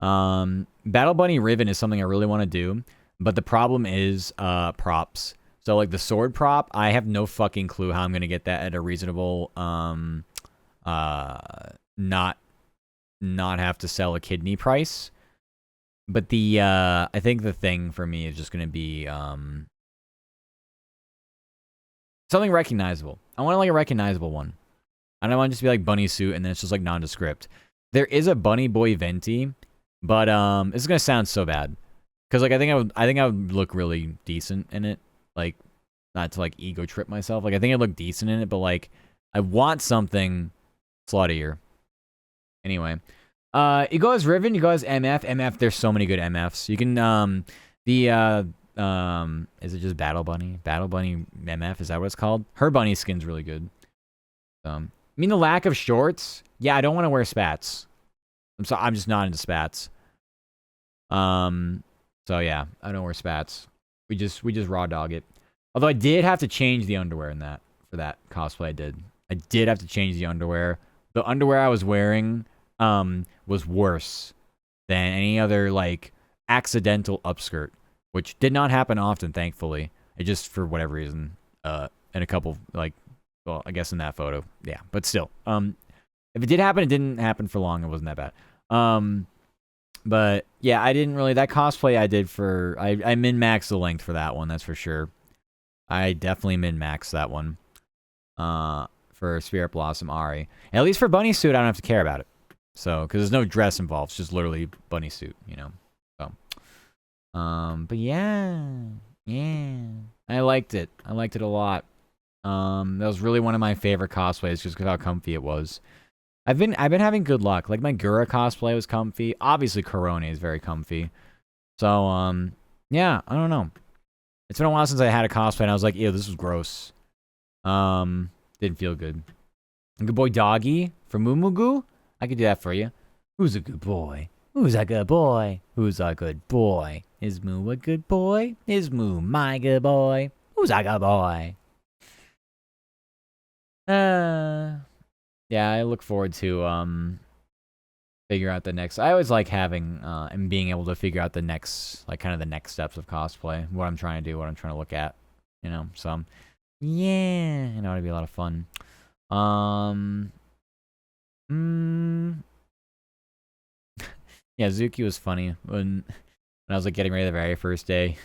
Battle Bunny Riven is something I really want to do. But the problem is props. So, like, the sword prop, I have no fucking clue how I'm going to get that at a reasonable, not have to sell a kidney price. But the, I think the thing for me is just going to be, something recognizable. I want, like, a recognizable one. I don't want to just be, like, bunny suit and then it's just, like, nondescript. There is a Bunny Boy Venti, but, it's going to sound so bad. Because, like, I think I would look really decent in it. Like, not to, like, ego trip myself. Like, I think I'd look decent in it, but, like, I want something sluttier. Anyway. You go as Riven, you go as MF. MF, there's so many good MFs. You can, is it just Battle Bunny? Battle Bunny MF, is that what it's called? Her bunny skin's really good. I mean, the lack of shorts? Yeah, I don't want to wear spats. I'm just not into spats. So yeah, I don't wear spats. We just raw dog it. Although I did have to change the underwear in that for that cosplay I did. I did have to change the underwear. The underwear I was wearing was worse than any other, like, accidental upskirt, which did not happen often, thankfully. It just, for whatever reason, in a couple, like, well, I guess in that photo, yeah, but still, if it did happen, it didn't happen for long. It wasn't that bad. But yeah, I didn't really, that cosplay I did for, I min-maxed the length for that one, that's for sure. I definitely min-maxed that one, for Spirit Blossom Ari. And at least for bunny suit, I don't have to care about it. So, because there's no dress involved, it's just literally bunny suit, you know. So, but yeah, I liked it. I liked it a lot. That was really one of my favorite cosplays just because how comfy it was. I've been having good luck. Like my Gura cosplay was comfy. Obviously Corona is very comfy. So yeah, I don't know. It's been a while since I had a cosplay and I was like, ew, this was gross. Didn't feel good. Good boy Doggy from Moomugoo? I could do that for you. Who's a good boy? Who's a good boy? Who's a good boy? Is Moo a good boy? Is Moo my good boy? Who's a good boy? Yeah, I look forward to figure out the next. I always like having and being able to figure out the next, like kind of the next steps of cosplay, what I'm trying to do, what I'm trying to look at, you know. So yeah, you know, it'd be a lot of fun. Yeah, Zuki was funny when I was like getting ready the very first day.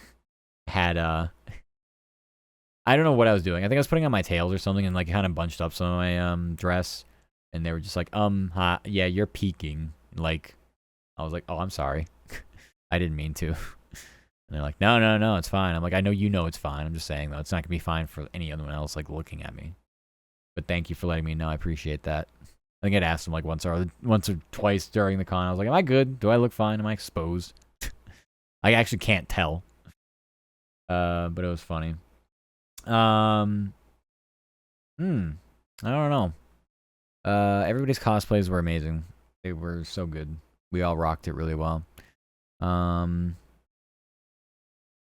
Had I don't know what I was doing. I think I was putting on my tails or something and like kind of bunched up some of my dress, and they were just like, yeah, you're peeking. Like, I was like, oh, I'm sorry, I didn't mean to. And they're like, no, it's fine. I'm like, I know you know it's fine. I'm just saying though, it's not gonna be fine for anyone else like looking at me. But thank you for letting me know. I appreciate that. I think I'd asked him like once or twice during the con. I was like, am I good? Do I look fine? Am I exposed? I actually can't tell. But it was funny. I don't know. Everybody's cosplays were amazing. They were so good. We all rocked it really well. I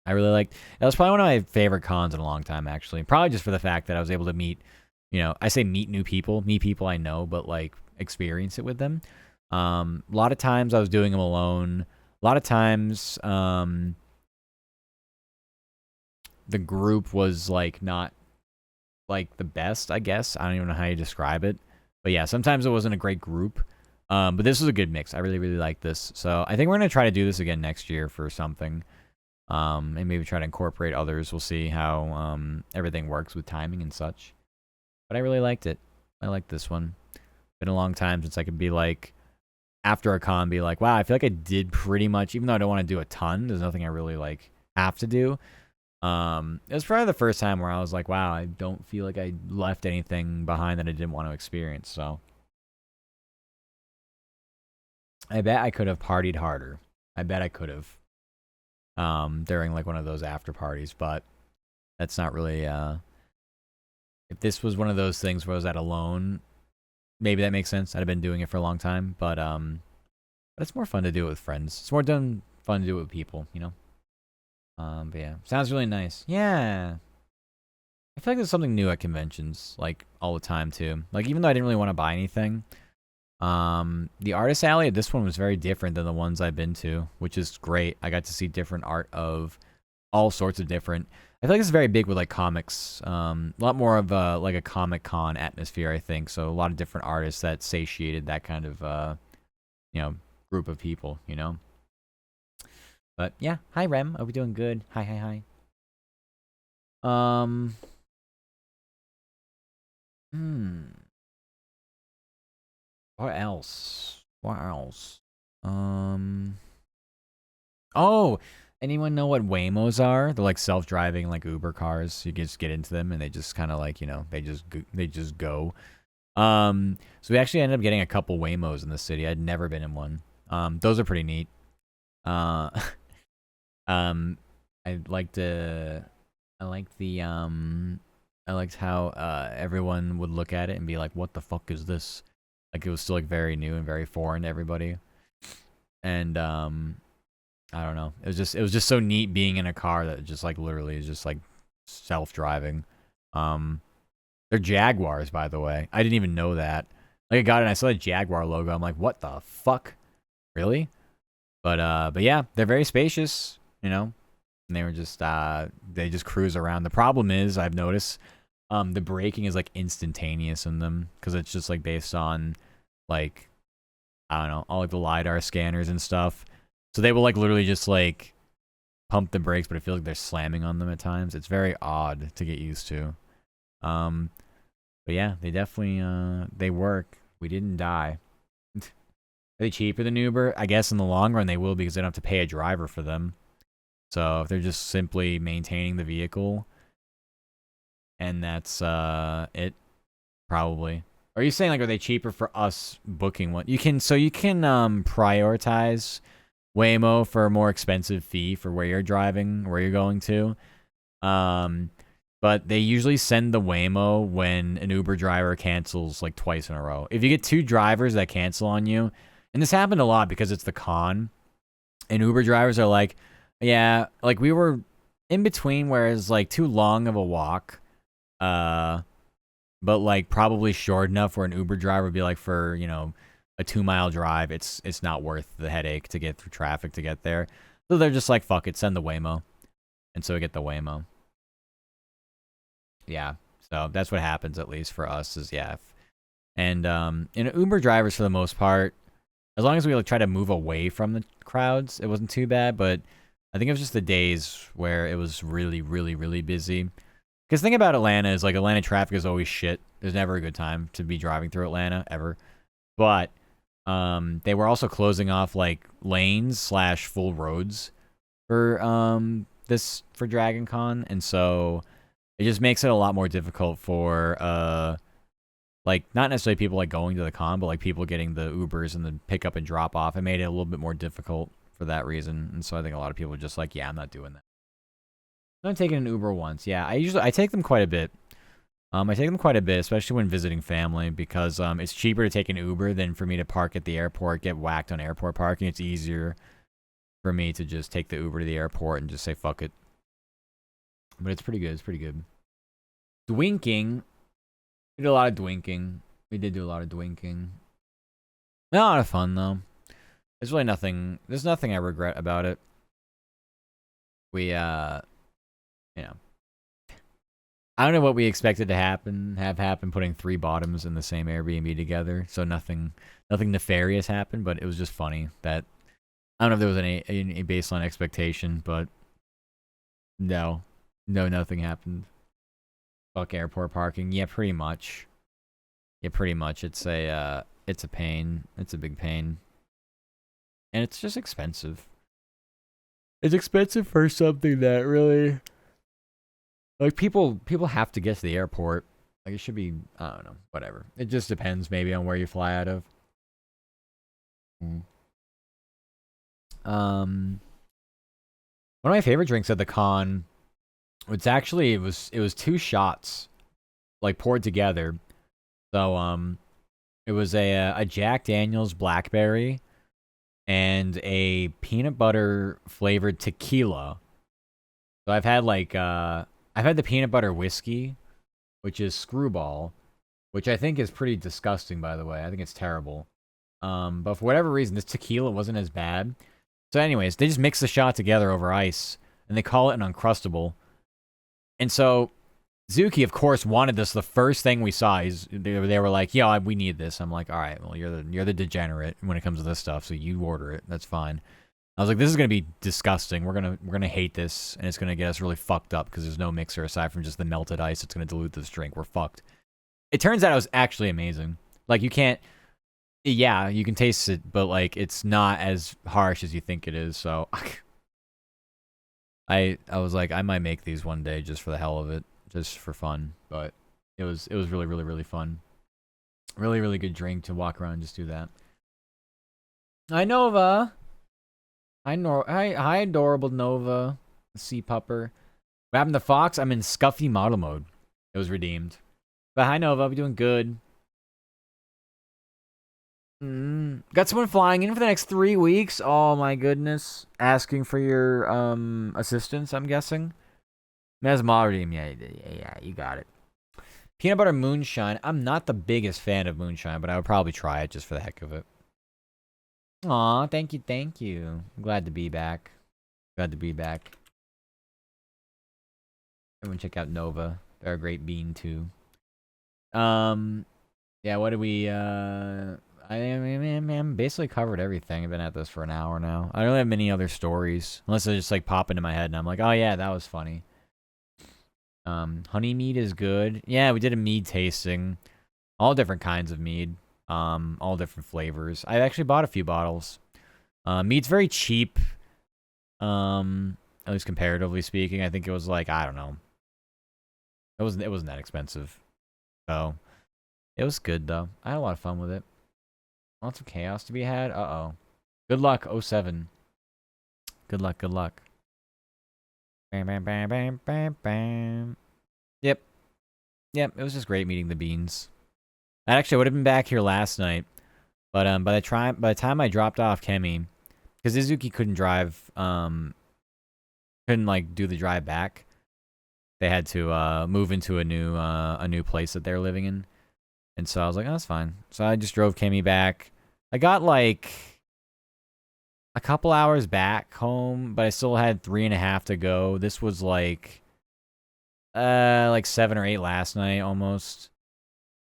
really liked. That was probably one of my favorite cons in a long time, actually. Probably just for the fact that I was able to meet, you know, I say meet new people, meet people I know, but like experience it with them. A lot of times I was doing them alone. A lot of times, the group was like not like the best, I guess. I don't even know how you describe it. But yeah, sometimes it wasn't a great group. But this was a good mix. I really, really like this. So I think we're gonna try to do this again next year for something. And maybe try to incorporate others. We'll see how everything works with timing and such. But I really liked it. I liked this one. Been a long time since I could be like, after a con, be like, wow, I feel like I did pretty much, even though I don't want to do a ton, there's nothing I really like have to do. It was probably the first time where I was like, wow, I don't feel like I left anything behind that I didn't want to experience. So I bet I could have partied harder. I bet I could have. During like one of those after parties, but that's not really if this was one of those things where I was at alone, maybe that makes sense. I'd have been doing it for a long time, but it's more fun to do it with friends. It's more fun to do it with people, you know. But yeah, sounds really nice. Yeah, I feel like there's something new at conventions, like all the time too. Like even though I didn't really want to buy anything, the artist alley at this one was very different than the ones I've been to, which is great. I got to see different art of all sorts of different. I feel like it's very big with like comics. A lot more of like a Comic Con atmosphere, I think. So a lot of different artists that satiated that kind of you know, group of people, you know. But yeah, hi Rem, are we doing good? Hi. Um, hmm. What else? What else? Oh, anyone know what Waymos are? They're like self-driving like Uber cars. You can just get into them and they just kind of like, you know, they just go. So we actually ended up getting a couple Waymos in the city. I'd never been in one. Those are pretty neat. Uh, I liked the, I liked how everyone would look at it and be like, "What the fuck is this?" Like it was still like very new and very foreign to everybody. And I don't know. It was just so neat being in a car that just like literally is just like self-driving. They're Jaguars, by the way. I didn't even know that. Like I got it and I saw the Jaguar logo. I'm like, what the fuck? Really? But yeah, they're very spacious, you know. And they were just they just cruise around. The problem is I've noticed the braking is like instantaneous in them because it's just like based on like I don't know, all like the LiDAR scanners and stuff. So they will like literally just like pump the brakes, but I feel like they're slamming on them at times. It's very odd to get used to. But yeah, they definitely they work. We didn't die. Are they cheaper than Uber? I guess in the long run they will because they don't have to pay a driver for them. So if they're just simply maintaining the vehicle, and that's it probably. Are you saying like are they cheaper for us booking one? You can prioritize Waymo for a more expensive fee for where you're driving, where you're going to. But they usually send the Waymo when an Uber driver cancels like twice in a row. If you get two drivers that cancel on you, and this happened a lot because it's the con, and Uber drivers are like, yeah, like we were in between where it's like too long of a walk, but like probably short enough where an Uber driver would be like for, a 2-mile drive, it's not worth the headache to get through traffic to get there. So they're just like, fuck it, send the Waymo. And so we get the Waymo. Yeah. So that's what happens, at least for us, is yeah. And Uber drivers for the most part, as long as we like try to move away from the crowds, it wasn't too bad. But I think it was just the days where it was really, really, really busy. Because the thing about Atlanta is like Atlanta traffic is always shit. There's never a good time to be driving through Atlanta ever. But they were also closing off like lanes / full roads for for Dragon Con, and so it just makes it a lot more difficult for like not necessarily people like going to the con, but like people getting the Ubers and the pickup and drop off. It made it a little bit more difficult for that reason, and so I think a lot of people are just like, yeah, I'm not doing that. I'm taking an Uber once. Yeah, I take them quite a bit. I take them quite a bit, especially when visiting family, because it's cheaper to take an Uber than for me to park at the airport, get whacked on airport parking. It's easier for me to just take the Uber to the airport and just say fuck it. But it's pretty good. It's pretty good. Dwinking. We did a lot of dwinking. We did do a lot of dwinking. A lot of fun, though. There's really nothing... There's nothing I regret about it. We, I don't know what we expected to have happen putting 3 bottoms in the same Airbnb together. So nothing nefarious happened, but it was just funny that... I don't know if there was any baseline expectation, but... No, nothing happened. Fuck airport parking. Yeah, pretty much. It's a pain. It's a big pain. And it's just expensive. It's expensive for something that really... Like, people have to get to the airport. Like, it should be... I don't know. Whatever. It just depends, maybe, on where you fly out of. One of my favorite drinks at the con... It was 2 shots, like, poured together. So, it was a Jack Daniel's Blackberry and a peanut butter flavored tequila. So I've had I've had the peanut butter whiskey, which is Screwball, which I think is pretty disgusting, by the way. I think it's terrible. But for whatever reason, this tequila wasn't as bad. So anyways, they just mix the shot together over ice, and they call it an Uncrustable. And so Zuki, of course, wanted this. The first thing we saw is they were like, "Yeah, we need this." I'm like, "All right, well, you're the degenerate when it comes to this stuff, so you order it. That's fine." I was like, "This is gonna be disgusting. We're gonna hate this, and it's gonna get us really fucked up because there's no mixer aside from just the melted ice. It's gonna dilute this drink. We're fucked." It turns out it was actually amazing. Like you can't, yeah, you can taste it, but like it's not as harsh as you think it is. So I was like, I might make these one day just for the hell of it. Just for fun, but it was really, really, really fun. Really, really good drink to walk around and just do that. Hi, Nova. Hi, adorable Nova. Sea pupper. What happened to Fox? I'm in scuffy model mode. It was redeemed. But hi, Nova. We're doing good. Got someone flying in for the next 3 weeks. Oh my goodness. Asking for your assistance, I'm guessing. Mesmerium, yeah, you got it. Peanut butter moonshine. I'm not the biggest fan of moonshine, but I would probably try it just for the heck of it. Aw, thank you. I'm glad to be back. Everyone check out Nova. They're a great bean too. Yeah, what do we I basically covered everything. I've been at this for an hour now. I don't really have many other stories. Unless they just like pop into my head and I'm like, oh yeah, that was funny. Honey mead is good. Yeah, we did a mead tasting. All different kinds of mead. All different flavors. I actually bought a few bottles. Mead's very cheap. At least comparatively speaking. I think it was like, I don't know, It wasn't that expensive. So it was good though. I had a lot of fun with it. Lots of chaos to be had. Uh-oh. Good luck, '07. Good luck, good luck. Bam, bam, bam, bam, bam, bam. Yep. Yep, it was just great meeting the beans. I actually would have been back here last night, but by the time I dropped off Kemi, because Izuki couldn't drive, couldn't like do the drive back. They had to move into a new place that they're living in, and so I was like, oh, that's fine. So I just drove Kemi back. I got like a couple hours back home, but I still had 3.5 to go. This was like 7 or 8 last night almost.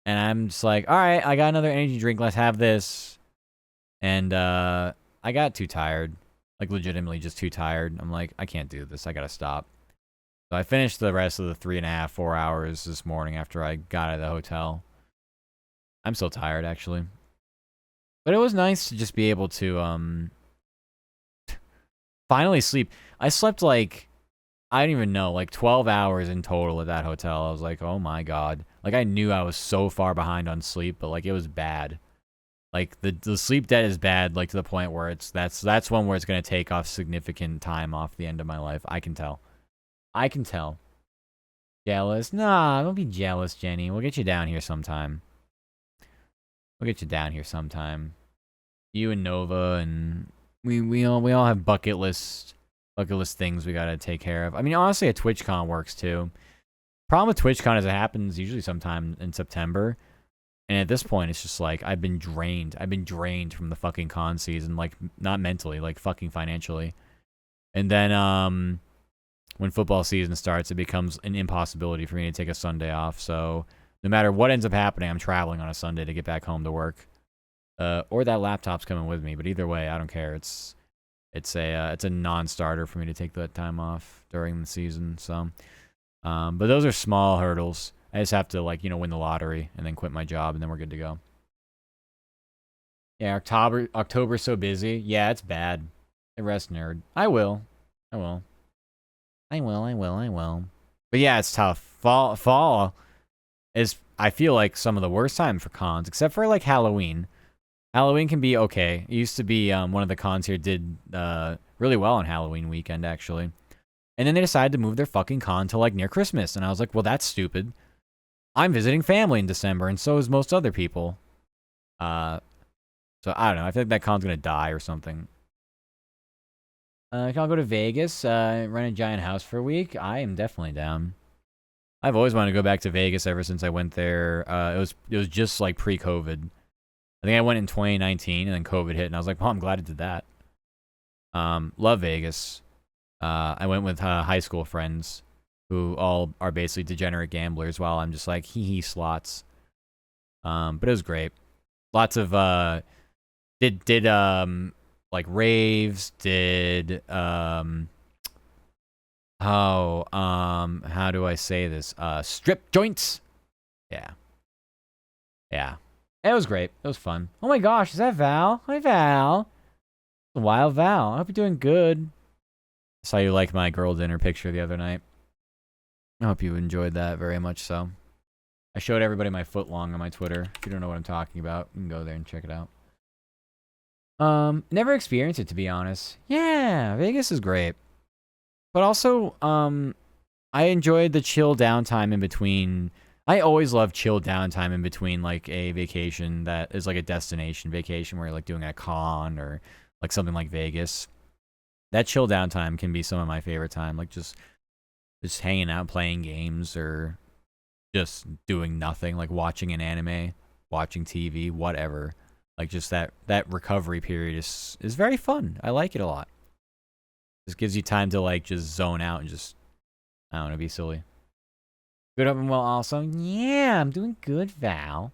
And I'm just like, all right, I got another energy drink. Let's have this. And I got too tired, like legitimately just too tired. I'm like, I can't do this. I gotta stop. So I finished the rest of the 3.5, 4 hours this morning after I got out of the hotel. I'm still tired actually, but it was nice to just be able to finally sleep. I slept like, I don't even know, like 12 hours in total at that hotel. I was like, oh my god. Like I knew I was so far behind on sleep, but like it was bad. Like the sleep debt is bad, like to the point where that's one where it's gonna take off significant time off the end of my life. I can tell. I can tell. Jealous? Nah, don't be jealous, Jenny. We'll get you down here sometime. We'll get you down here sometime. You and Nova and we all have bucket list things we gotta take care of. I mean, honestly, a TwitchCon works too. Problem with TwitchCon is it happens usually sometime in September. And at this point, it's just like, I've been drained. I've been drained from the fucking con season, like, not mentally, like, fucking financially. And then, when football season starts, it becomes an impossibility for me to take a Sunday off. So, no matter what ends up happening, I'm traveling on a Sunday to get back home to work. Or that laptop's coming with me. But either way, I don't care. It's a non-starter for me to take that time off during the season. So, but those are small hurdles. I just have to, like, win the lottery and then quit my job, and then we're good to go. Yeah, October's so busy. Yeah, it's bad. Rest nerd. I will. But yeah, it's tough. Fall is, I feel like, some of the worst time for cons, except for, like, Halloween. Halloween can be okay. It used to be one of the cons here did really well on Halloween weekend, actually. And then they decided to move their fucking con to, like, near Christmas. And I was like, well, that's stupid. I'm visiting family in December, and so is most other people. So I don't know. I feel like that con's gonna die or something. Can I go to Vegas? Rent a giant house for a week? I am definitely down. I've always wanted to go back to Vegas ever since I went there. It was just like pre-COVID. I think I went in 2019, and then COVID hit, and I was like, well, I'm glad I did that. Love Vegas. I went with high school friends who all are basically degenerate gamblers, while I'm just like, hee slots. But it was great. Lots of did like raves, how do I say this? Strip joints. Yeah. It was great. It was fun. Oh my gosh, is that Val? Hi Val. Wild Val. I hope you're doing good. I saw you like my girl dinner picture the other night. I hope you enjoyed that very much so. I showed everybody my foot long on my Twitter. If you don't know what I'm talking about, you can go there and check it out. Never experienced it, to be honest. Yeah, Vegas is great. But also, I enjoyed the chill downtime in between. I always love chill downtime in between, like, a vacation that is like a destination vacation where you're, like, doing a con or, like, something like Vegas. That chill downtime can be some of my favorite time. Like, just hanging out, playing games, or just doing nothing, like watching an anime, watching TV, whatever. Like, just that recovery period is very fun. I like it a lot. Just gives you time to, like, just zone out and just, I don't know, be silly. Good up and well also. Yeah, I'm doing good, Val.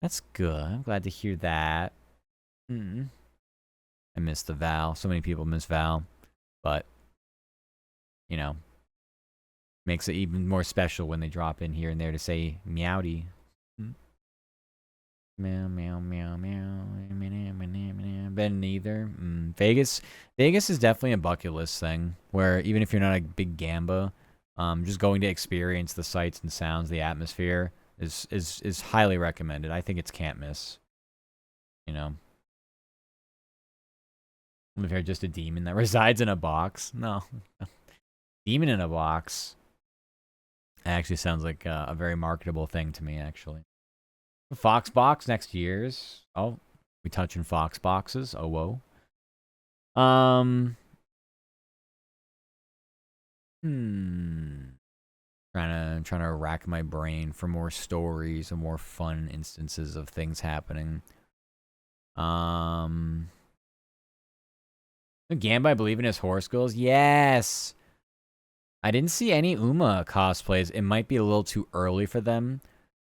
That's good. I'm glad to hear that. I miss the Val. So many people miss Val. But, makes it even more special when they drop in here and there to say meowdy. Meow, meow, meow, meow. Ben neither. Vegas is definitely a bucket list thing where even if you're not a big gamba, Just going to experience the sights and sounds, the atmosphere is highly recommended. I think it's can't miss. You know, if you're just a demon that resides in a box, no, demon in a box. Actually, sounds like a very marketable thing to me. Actually, Fox box next year's. Oh, we touching Fox boxes. Oh whoa. Trying to rack my brain for more stories and more fun instances of things happening. Gamba, I believe in his horror skills. Yes. I didn't see any Uma cosplays. It might be a little too early for them,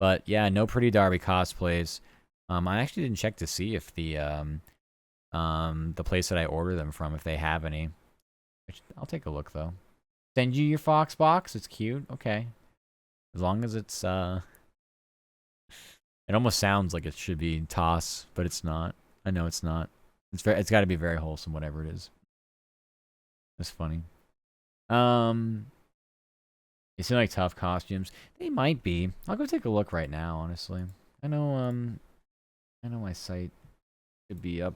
but yeah, no Pretty Derby cosplays. I actually didn't check to see if the place that I order them from, if they have any. I'll take a look though. Send you your Fox box. It's cute. Okay. As long as it's it almost sounds like it should be toss, but it's not. I know it's not. It's got to be very wholesome, whatever it is. That's funny. They seem like tough costumes. They might be. I'll go take a look right now, honestly. I know my site could be up.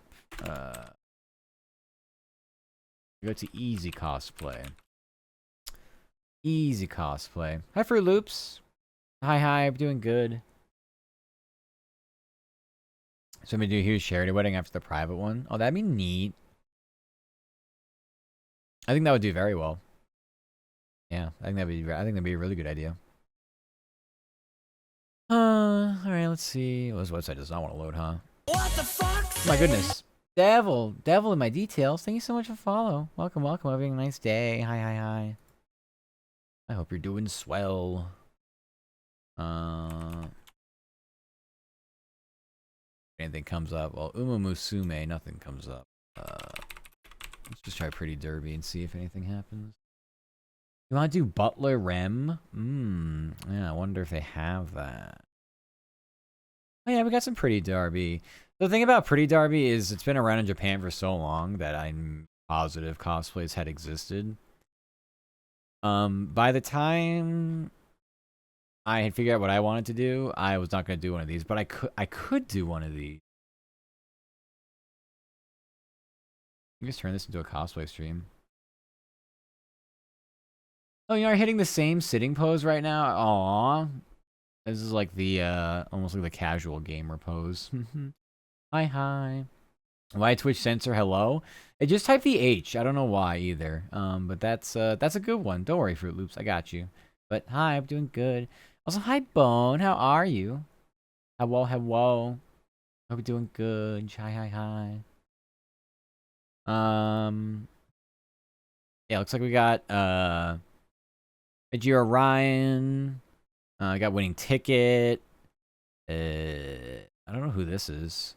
Go to Easy Cosplay. Easy Cosplay. Hi, Fruit Loops. Hi, I'm doing good. So I'm gonna do a huge charity wedding after the private one. Oh, that'd be neat. I think that would do very well. Yeah, I think that'd be a really good idea. All right, let's see. Well, this website does not want to load, huh? What the fuck? Oh my goodness. Devil in my details. Thank you so much for follow. Welcome. Having a nice day. Hi. I hope you're doing swell. Anything comes up? Well, Uma Musume, nothing comes up. Let's just try Pretty Derby and see if anything happens. You want to do Butler Rem? Yeah, I wonder if they have that. Oh yeah, we got some Pretty Derby. The thing about Pretty Derby is it's been around in Japan for so long that I'm positive cosplays had existed. By the time I had figured out what I wanted to do, I was not going to do one of these, but I could do one of these. You just turn this into a cosplay stream. Oh, you're hitting the same sitting pose right now? Aww. This is like the, almost like the casual gamer pose. Hi. Why Twitch censor hello? It just typed the H. I don't know why either. But that's a good one. Don't worry, Fruit Loops. I got you. But hi, I'm doing good. Also, hi, Bone. How are you? Hello. Hope you're doing good. Hi. Yeah, looks like we got, Ajira Ryan. I got Winning Ticket. I don't know who this is.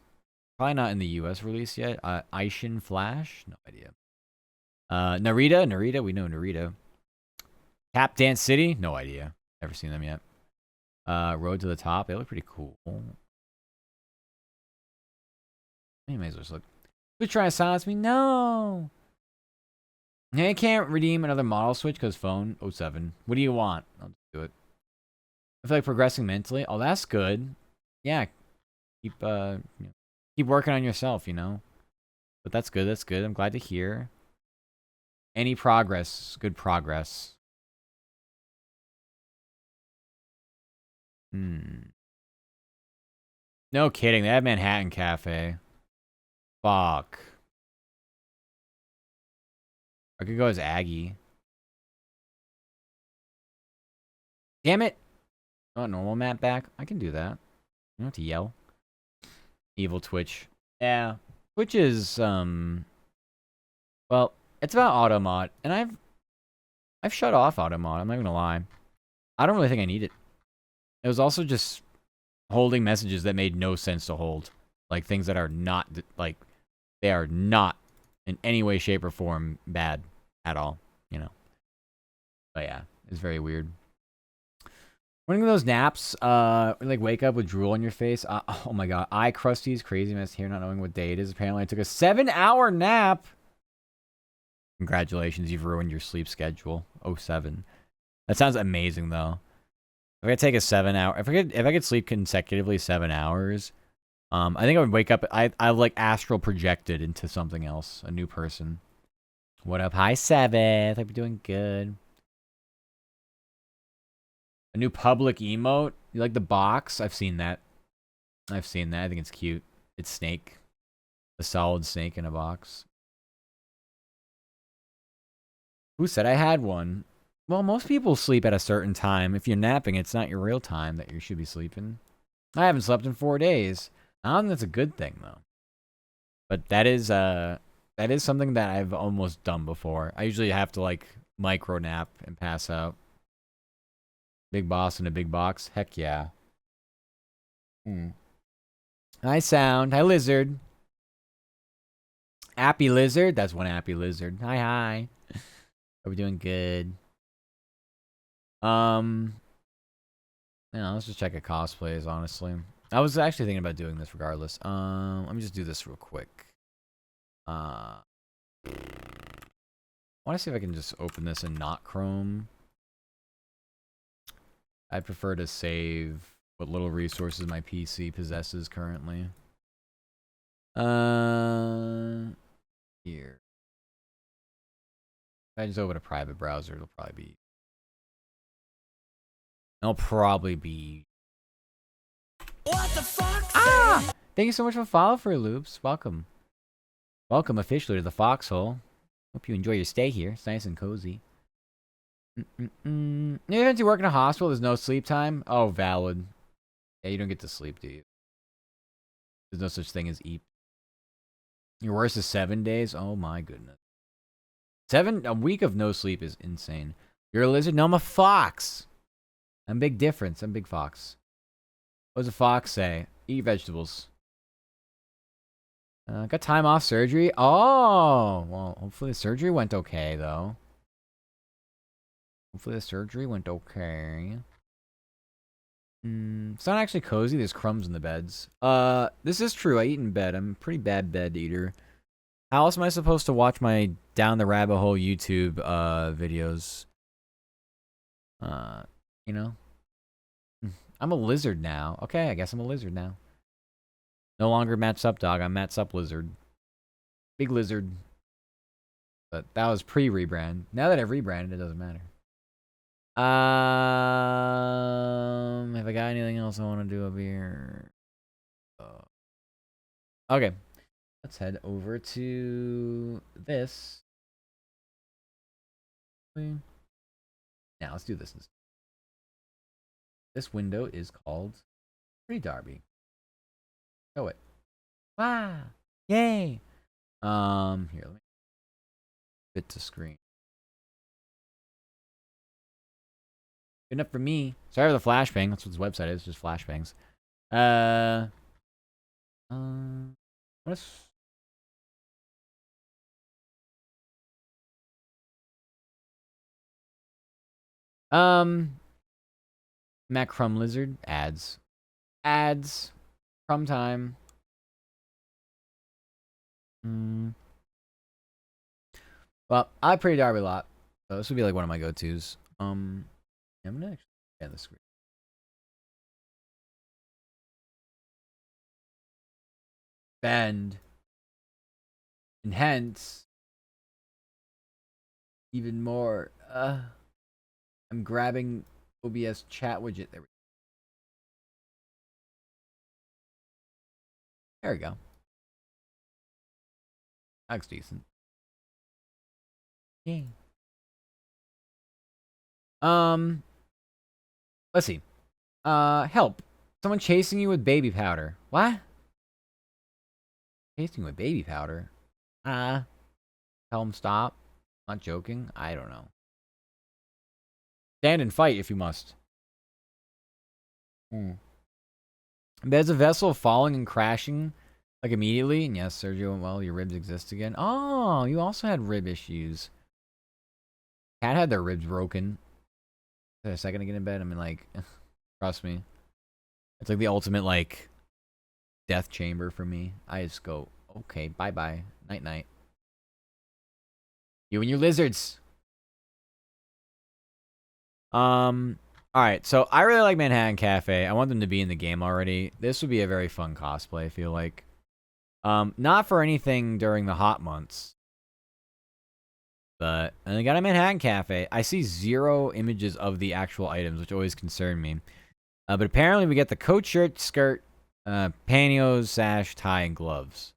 Probably not in the US release yet. Aishin Flash? No idea. Narita, we know Narita. Tap Dance City? No idea. Never seen them yet. Road to the Top, they look pretty cool. Anyways, let's look. Who's trying to silence me? No! Hey, I can't redeem another model switch because phone 07. What do you want? I'll just do it. I feel like progressing mentally. Oh, that's good. Yeah. Keep working on yourself, you know. But that's good. I'm glad to hear. Any progress, good progress. No kidding. They have Manhattan Cafe. Fuck. I could go as Aggie. Damn it. I want normal map back. I can do that. You don't have to yell. Evil Twitch. Yeah. Twitch is, well, it's about automod. And I've shut off automod. I'm not gonna lie. I don't really think I need it. It was also just holding messages that made no sense to hold. Like things that are not, like, they are not in any way, shape, or form bad at all, you know. But yeah, it's very weird. One of those naps, like wake up with drool on your face. Oh my god, Crusty's crazy mess here, not knowing what day it is. Apparently, I took a 7-hour nap. Congratulations, you've ruined your sleep schedule. 07. That sounds amazing though. If I could take a 7 hour, if I could sleep consecutively 7 hours, I think I would wake up. I like astral projected into something else, a new person. What up? Hi, Seventh. Hope you're doing good. A new public emote. You like the box? I've seen that. I think it's cute. It's Snake, a solid snake in a box. Who said I had one? Well, most people sleep at a certain time. If you're napping, it's not your real time that you should be sleeping. I haven't slept in 4 days. I don't think that's a good thing though. But that is something that I've almost done before. I usually have to like micro nap and pass out. Big boss in a big box. Heck yeah. Hi Sound. Hi Lizard. Appy Lizard. That's one Appy Lizard. Hi. Are we doing good? Let's just check at cosplays, honestly. I was actually thinking about doing this regardless. Let me just do this real quick. I want to see if I can just open this in not Chrome. I prefer to save what little resources my PC possesses currently. Here. If I just open a private browser, it'll probably be. What the fuck? Ah! Thank you so much for following for Loops. Welcome officially to the Foxhole. Hope you enjoy your stay here. It's nice and cozy. Even if you work in a hospital, there's no sleep time. Oh, valid. Yeah, you don't get to sleep, do you? There's no such thing as eat. Your worst is 7 days? Oh my goodness. A week of no sleep is insane. You're a lizard? No, I'm a fox. I'm big difference. I'm big fox. What does a fox say? Eat vegetables. Got time off surgery? Oh, well, hopefully the surgery went okay, though. It's not actually cozy. There's crumbs in the beds. This is true. I eat in bed. I'm a pretty bad bed eater. How else am I supposed to watch my down the rabbit hole YouTube videos? You know? I'm a lizard now. Okay, I guess I'm a lizard now. No longer Matt Sup Dog. I'm Matt Sup Lizard. Big lizard. But that was pre-rebrand. Now that I've rebranded, it doesn't matter. Have I got anything else I want to do over here? Okay. Let's head over to this. Now, let's do this. This window is called Free Derby. Show it. Wow. Yay. Here, let me fit to screen. Good enough for me. Sorry for the flashbang. That's what this website is, just flashbangs. What's... Mac Crumb Lizard. Ads. Crumb time. Well, I play Derby a lot. So this would be like one of my go-tos. I'm gonna actually scan the screen. Bend. Enhance. Even more. I'm grabbing OBS chat widget. There we go. That looks decent. Yay. Let's see. Help. Someone chasing you with baby powder. What? Chasing with baby powder? Tell him stop. Not joking. I don't know. Stand and fight if you must. There's a vessel falling and crashing, like immediately. And yes, Sergio, well, your ribs exist again. Oh, you also had rib issues. Cat had their ribs broken. A second to get in bed. I mean, like, trust me. It's like the ultimate, like, death chamber for me. I just go, okay, bye-bye. Night-night. You and your lizards. All right, so I really like Manhattan Cafe. I want them to be in the game already. This would be a very fun cosplay, I feel like. Not for anything during the hot months. But, and they got a Manhattan Cafe. I see 0 images of the actual items, which always concern me. But apparently we get the coat, shirt, skirt, pantyhose, sash, tie, and gloves.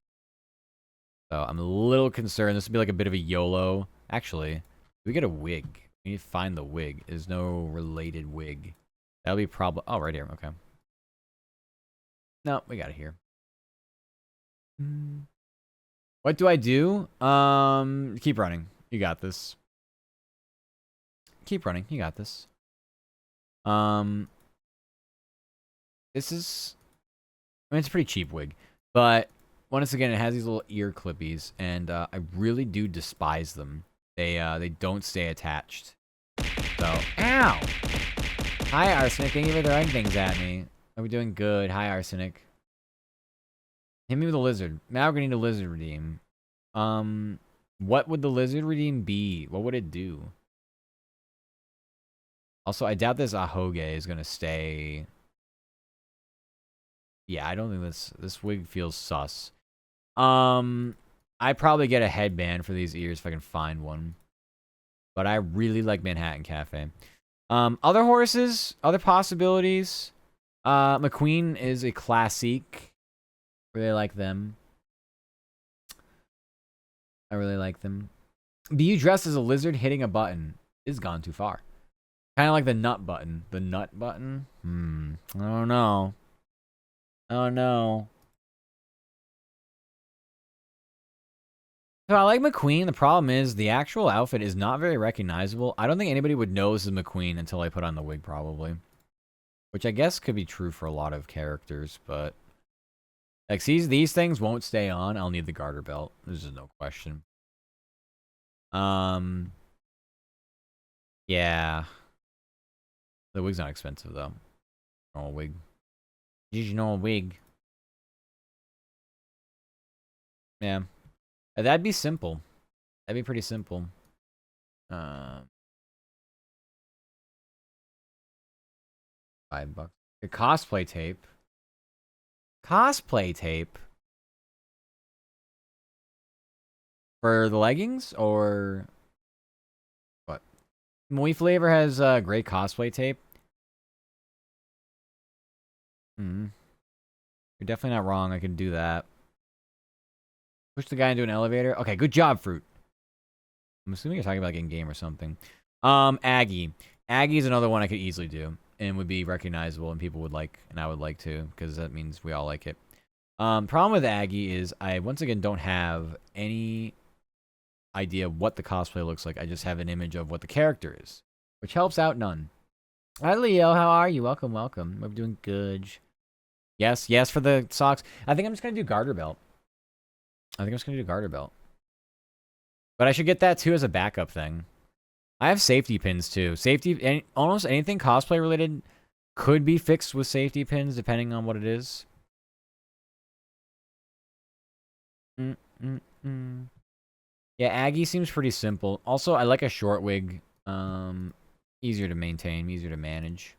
So I'm a little concerned. This would be like a bit of a YOLO. Actually, we get a wig. We need to find the wig. There's no related wig. That'll be probably... Oh, right here. Okay. No, we got it here. What do I do? Keep running. You got this. Keep running. You got this. This is... I mean, it's a pretty cheap wig. But, once again, it has these little ear clippies. And, I really do despise them. They don't stay attached. So, ow! Hi, Arsenic. Thank you for throwing things at me. Are we doing good? Hi, Arsenic. Hit me with a lizard. Now we're gonna need a lizard redeem. What would the lizard redeem be? What would it do? Also, I doubt this Ahoge is gonna stay. Yeah, I don't think this wig feels sus. I probably get a headband for these ears if I can find one. But I really like Manhattan Cafe. Other horses, other possibilities. McQueen is a classic. Really like them. I really like them. BU dressed as a lizard hitting a button is gone too far. Kind of like the nut button. The nut button? I don't know. Oh no. So I like McQueen. The problem is the actual outfit is not very recognizable. I don't think anybody would know this is McQueen until I put on the wig, probably. Which I guess could be true for a lot of characters, but... Like, see, these things won't stay on. I'll need the garter belt. There's just no question. Yeah. The wig's not expensive, though. Normal wig. Usually normal wig. Yeah. That'd be simple. That'd be pretty simple. $5. The cosplay tape. Cosplay tape? For the leggings, or... What? Moi Flavor has great cosplay tape. You're definitely not wrong. I can do that. Push the guy into an elevator. Okay, good job, Fruit. I'm assuming you're talking about in game or something. Aggie. Aggie is another one I could easily do and would be recognizable and people would like, and I would like to, because that means we all like it. Problem with Aggie is I once again don't have any idea what the cosplay looks like. I just have an image of what the character is, which helps out none. Hi, Leo. How are you? Welcome, welcome. We're doing good. Yes, yes for the socks. I think I'm just going to do garter belt. I think I'm just going to do garter belt. But I should get that, too, as a backup thing. I have safety pins, too. Almost anything cosplay related could be fixed with safety pins, depending on what it is. Yeah, Aggie seems pretty simple. Also, I like a short wig. Easier to maintain, easier to manage.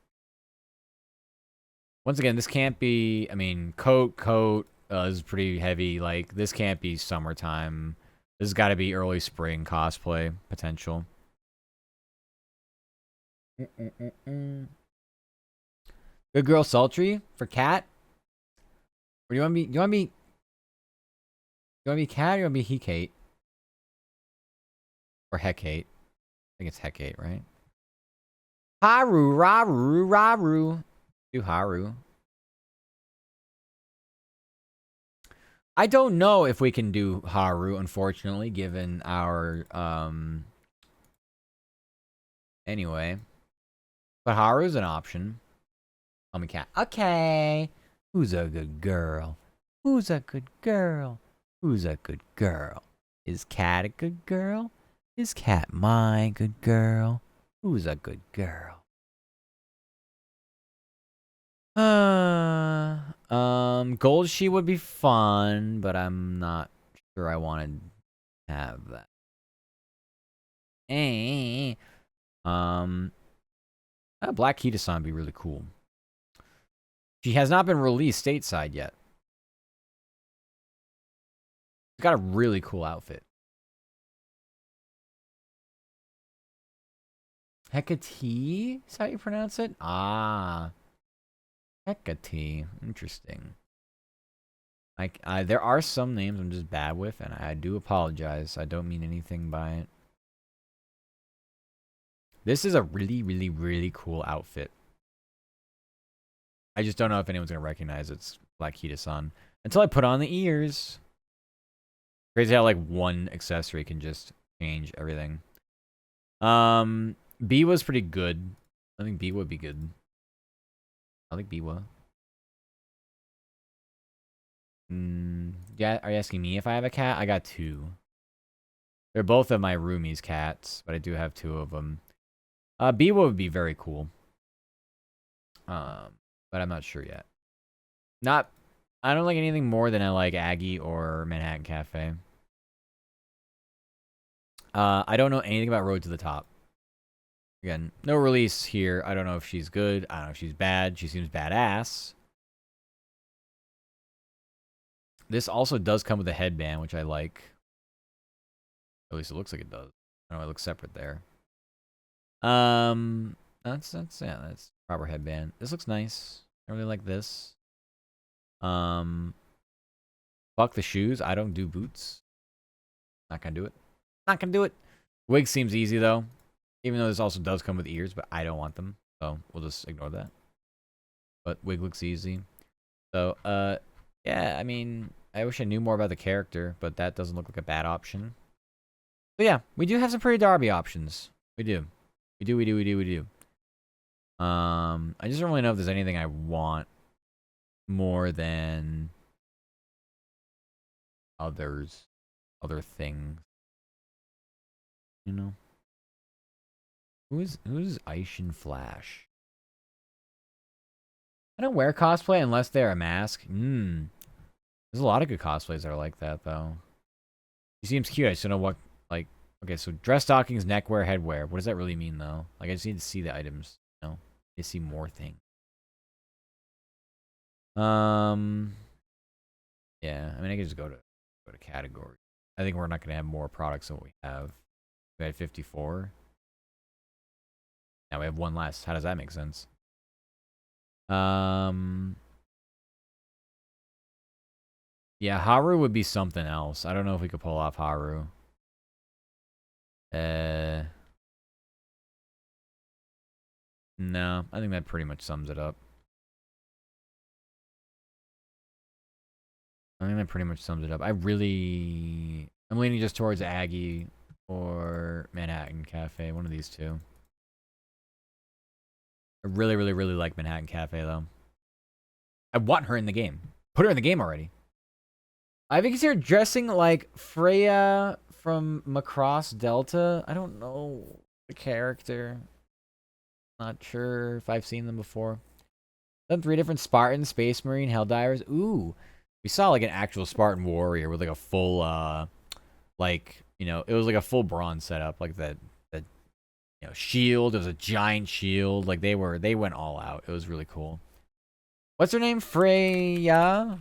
Once again, this can't be... I mean, coat is pretty heavy. Like, this can't be summertime. This has got to be early spring cosplay potential. Good girl sultry for cat. Or do you want me? You want me? You want me cat or you want me Hecate? Or Hecate? I think it's Hecate, right? Haru, Raru, Raru. Do Haru. I don't know if we can do Haru, unfortunately, given our anyway. But Haru's an option. Call me cat. Okay. Who's a good girl? Who's a good girl? Who's a good girl? Is Cat a good girl? Is Cat my good girl? Who's a good girl? Gold Sheet would be fun, but I'm not sure I want to have that. Black Kita-san would be really cool. She has not been released stateside yet. She's got a really cool outfit. Hecate? Is that how you pronounce it? Ah. Hecate. Interesting. There are some names I'm just bad with, and I do apologize. I don't mean anything by it. This is a really, really, really cool outfit. I just don't know if anyone's going to recognize it's Black Kita-san until I put on the ears. Crazy how, like, one accessory can just change everything. Biwa's pretty good. I think Biwa would be good. I like Biwa. Yeah, are you asking me if I have a cat? I got 2. They're both of my roomie's cats, but I do have 2 of them. Biwa would be very cool. But I'm not sure yet. I don't like anything more than I like Aggie or Manhattan Cafe. I don't know anything about Road to the Top. Again, no release here. I don't know if she's good. I don't know if she's bad. She seems badass. This also does come with a headband, which I like. At least it looks like it does. I know it looks separate there. That's proper headband. This looks nice. I really like this. Fuck the shoes. I don't do boots. Not gonna do it. Not gonna do it. Wig seems easy though. Even though this also does come with ears, but I don't want them. So we'll just ignore that. But wig looks easy. So, yeah, I mean, I wish I knew more about the character, but that doesn't look like a bad option. But yeah, we do have some pretty Derby options. We do. We do. I just don't really know if there's anything I want more than other things. You know? Who's Aishin Flash? I don't wear cosplay unless they're a mask. There's a lot of good cosplays that are like that, though. She seems cute. I just don't know what, like, okay, so dress stockings, neckwear, headwear. What does that really mean, though? Like, I just need to see the items, you know? I need to see more things. Yeah, I mean, I can just go to category. I think we're not going to have more products than what we have. We had 54. Now we have 1 less. How does that make sense? Yeah, Haru would be something else. I don't know if we could pull off Haru. No, I think that pretty much sums it up. I'm leaning just towards Aggie or Manhattan Cafe. One of these two. I really, really, really like Manhattan Cafe, though. I want her in the game. Put her in the game already. I think he's here dressing like Freya from Macross Delta. I don't know the character. Not sure if I've seen them before. Done 3 different Spartans, Space Marine, Helldivers. Ooh. We saw like an actual Spartan warrior with like a full, like, you know, it was like a full bronze setup. Like the you know, shield. It was a giant shield. Like they went all out. It was really cool. What's her name? Freya?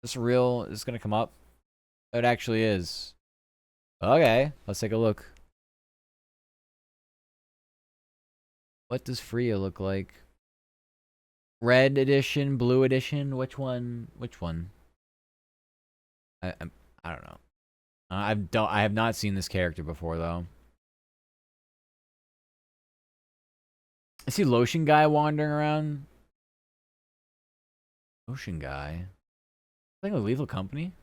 Is this gonna come up? It actually is. Okay, let's take a look. What does Freya look like? Red edition, blue edition. Which one? I don't know. I have not seen this character before though. I see Lotion Guy wandering around. Lotion Guy. I think a Lethal Company.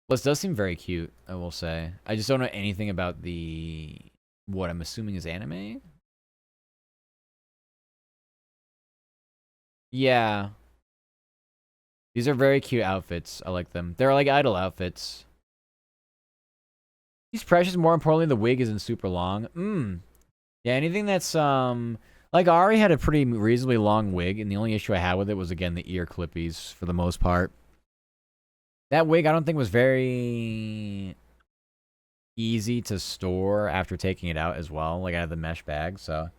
This does seem very cute, I will say. I just don't know anything about what I'm assuming is anime. Yeah. These are very cute outfits. I like them. They're like idol outfits. He's precious. More importantly, the wig isn't super long. Yeah, anything that's like Ari had a pretty reasonably long wig, and the only issue I had with it was again the ear clippies for the most part. That wig I don't think was very easy to store after taking it out as well. Like I have the mesh bag, so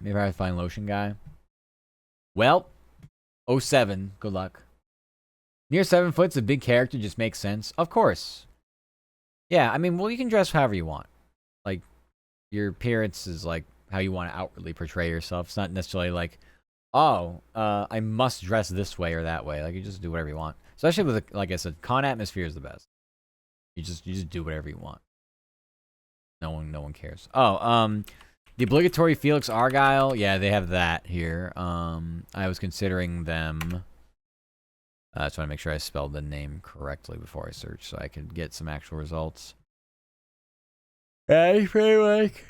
maybe I find lotion guy. Well, 07. Good luck. Near 7 foot's a big character, just makes sense. Of course. Yeah, I mean, well, you can dress however you want. Like, your appearance is like how you want to outwardly portray yourself. It's not necessarily like, oh, I must dress this way or that way. Like, you just do whatever you want. Especially with, like I said, con atmosphere is the best. You just do whatever you want. No one cares. Oh, the obligatory Felix Argyle. Yeah, they have that here. I was considering them. I just want to make sure I spelled the name correctly before I search, so I could get some actual results. I feel like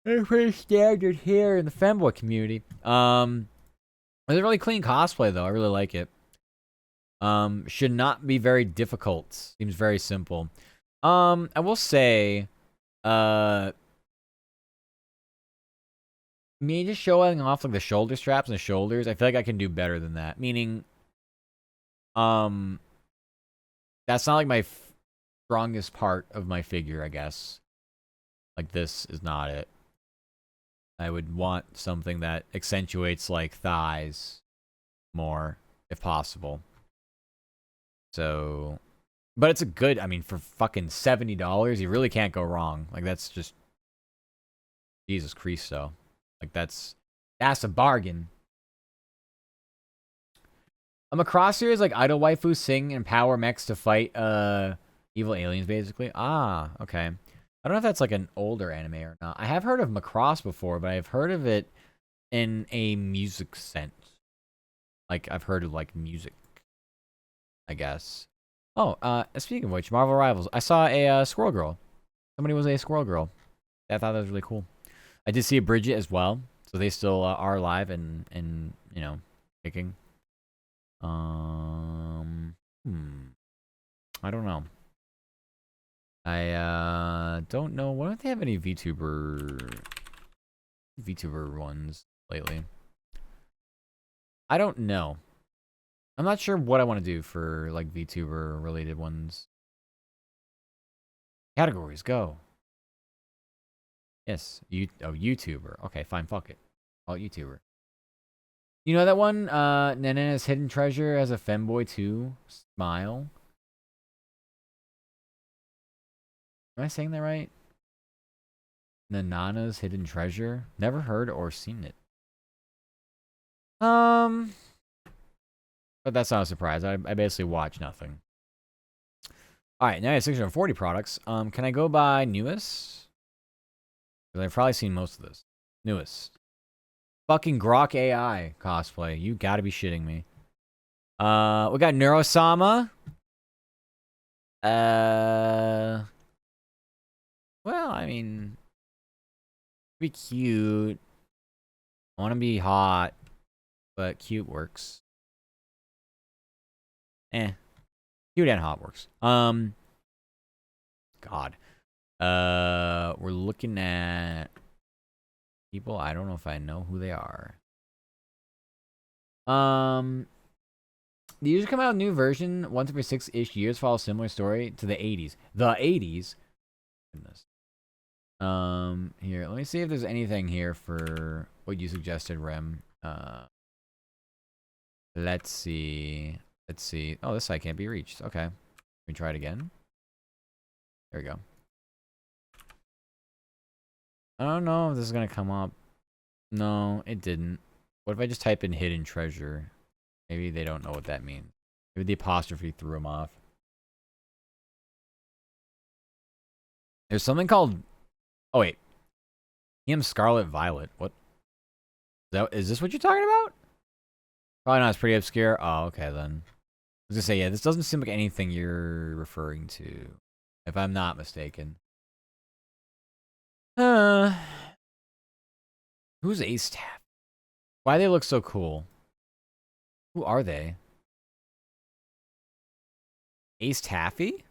they're pretty standard here in the femboy community. It's a really clean cosplay though. I really like it. Should not be very difficult. Seems very simple. I will say, me just showing off like the shoulder straps and the shoulders, I feel like I can do better than that. Meaning, that's not like my strongest part of my figure, I guess. Like this is not it. I would want something that accentuates like thighs more, if possible. So, but it's a good, I mean, for fucking $70, you really can't go wrong. Like that's just, Jesus Christo. Like that's a bargain. A Macross here is like idol waifu sing and power mechs to fight evil aliens basically. Ah, okay. I don't know if that's like an older anime or not. I have heard of Macross before, but I've heard of it in a music sense. Like I've heard of like music, I guess. Oh, speaking of which, Marvel Rivals. I saw a Squirrel Girl. Somebody was a Squirrel Girl. I thought that was really cool. I did see a Bridget as well, so they still are alive and you know, kicking. I don't know. I don't know. Why don't they have any VTuber ones lately? I don't know. I'm not sure what I want to do for like VTuber related ones. Categories, go. Yes, YouTuber. Okay, fine, fuck it. Oh, YouTuber. You know that one? Nana's Hidden Treasure has a femboy too. Smile. Am I saying that right? Nanana's Hidden Treasure? Never heard or seen it. But that's not a surprise. I basically watch nothing. Alright, now I have 640 products. Can I go by newest? Because I've probably seen most of this. Newest. Fucking Grok AI cosplay. You gotta be shitting me. We got Neurosama. Well, I mean, be cute. I want to be hot, but cute works. Cute and hot works. God. We're looking at people. I don't know if I know who they are. They usually come out with a new version once every 6-ish years, follow a similar story to the 80s. The 80s. Goodness. Here, let me see if there's anything here for what you suggested, Rem. Let's see. Oh, this side can't be reached. Okay. Let me try it again. There we go. I don't know if this is gonna come up. No, it didn't. What if I just type in hidden treasure? Maybe they don't know what that means. Maybe the apostrophe threw them off. There's something called... Oh, wait. Scarlet Violet. What? Is this what you're talking about? Probably not. It's pretty obscure. Oh, okay, then. I was gonna say, yeah, this doesn't seem like anything you're referring to. If I'm not mistaken. Who's Ace Taffy? Why they look so cool? Who are they? Ace Taffy?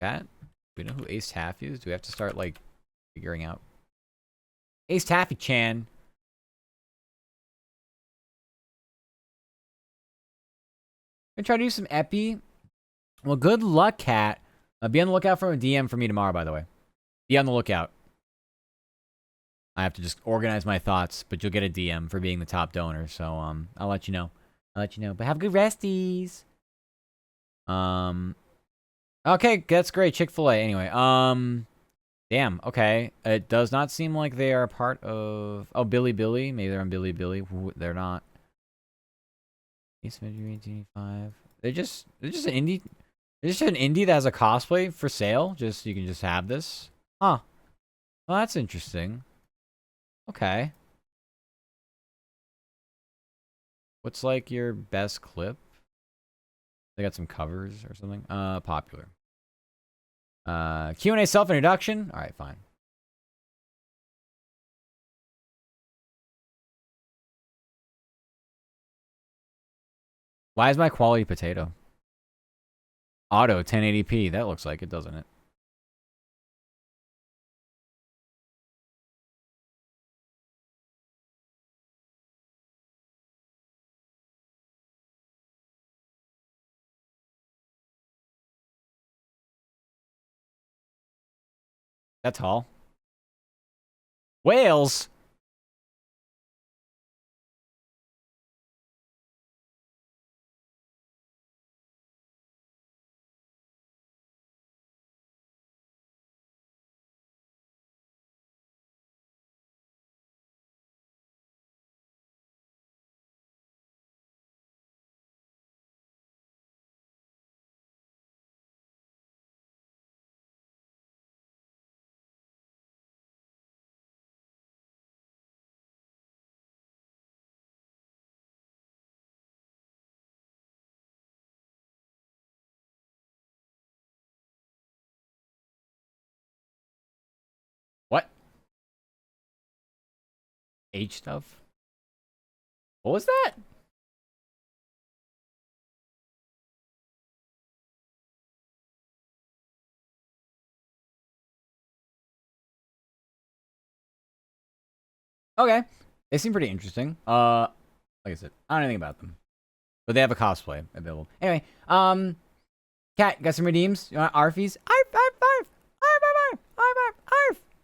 That? Do we know who Ace Taffy is? Do we have to start, like, figuring out? Ace Taffy-chan. Gonna try to do some epi. Well, good luck, Cat. Be on the lookout for a DM for me tomorrow, by the way. Be on the lookout. I have to just organize my thoughts, but you'll get a DM for being the top donor. So I'll let you know. I'll let you know. But have good resties. Okay, that's great. Chick-fil-A. Anyway, damn. Okay, it does not seem like they are part of. Oh, Billy. Maybe they're on Billy. They're not. Ace Ventura 1885. They're just an indie. They're just an indie that has a cosplay for sale. Just you can just have this. Huh. Well, that's interesting. Okay. What's like your best clip? They got some covers or something. Popular. Q&A self-introduction. All right, fine. Why is my quality potato? Auto 1080p. That looks like it, doesn't it? That's tall. Whales. What? H stuff? What was that? Okay. They seem pretty interesting. Like I said, I don't know anything about them. But they have a cosplay available. Anyway, Cat, got some redeems? You want Arfies? Arf.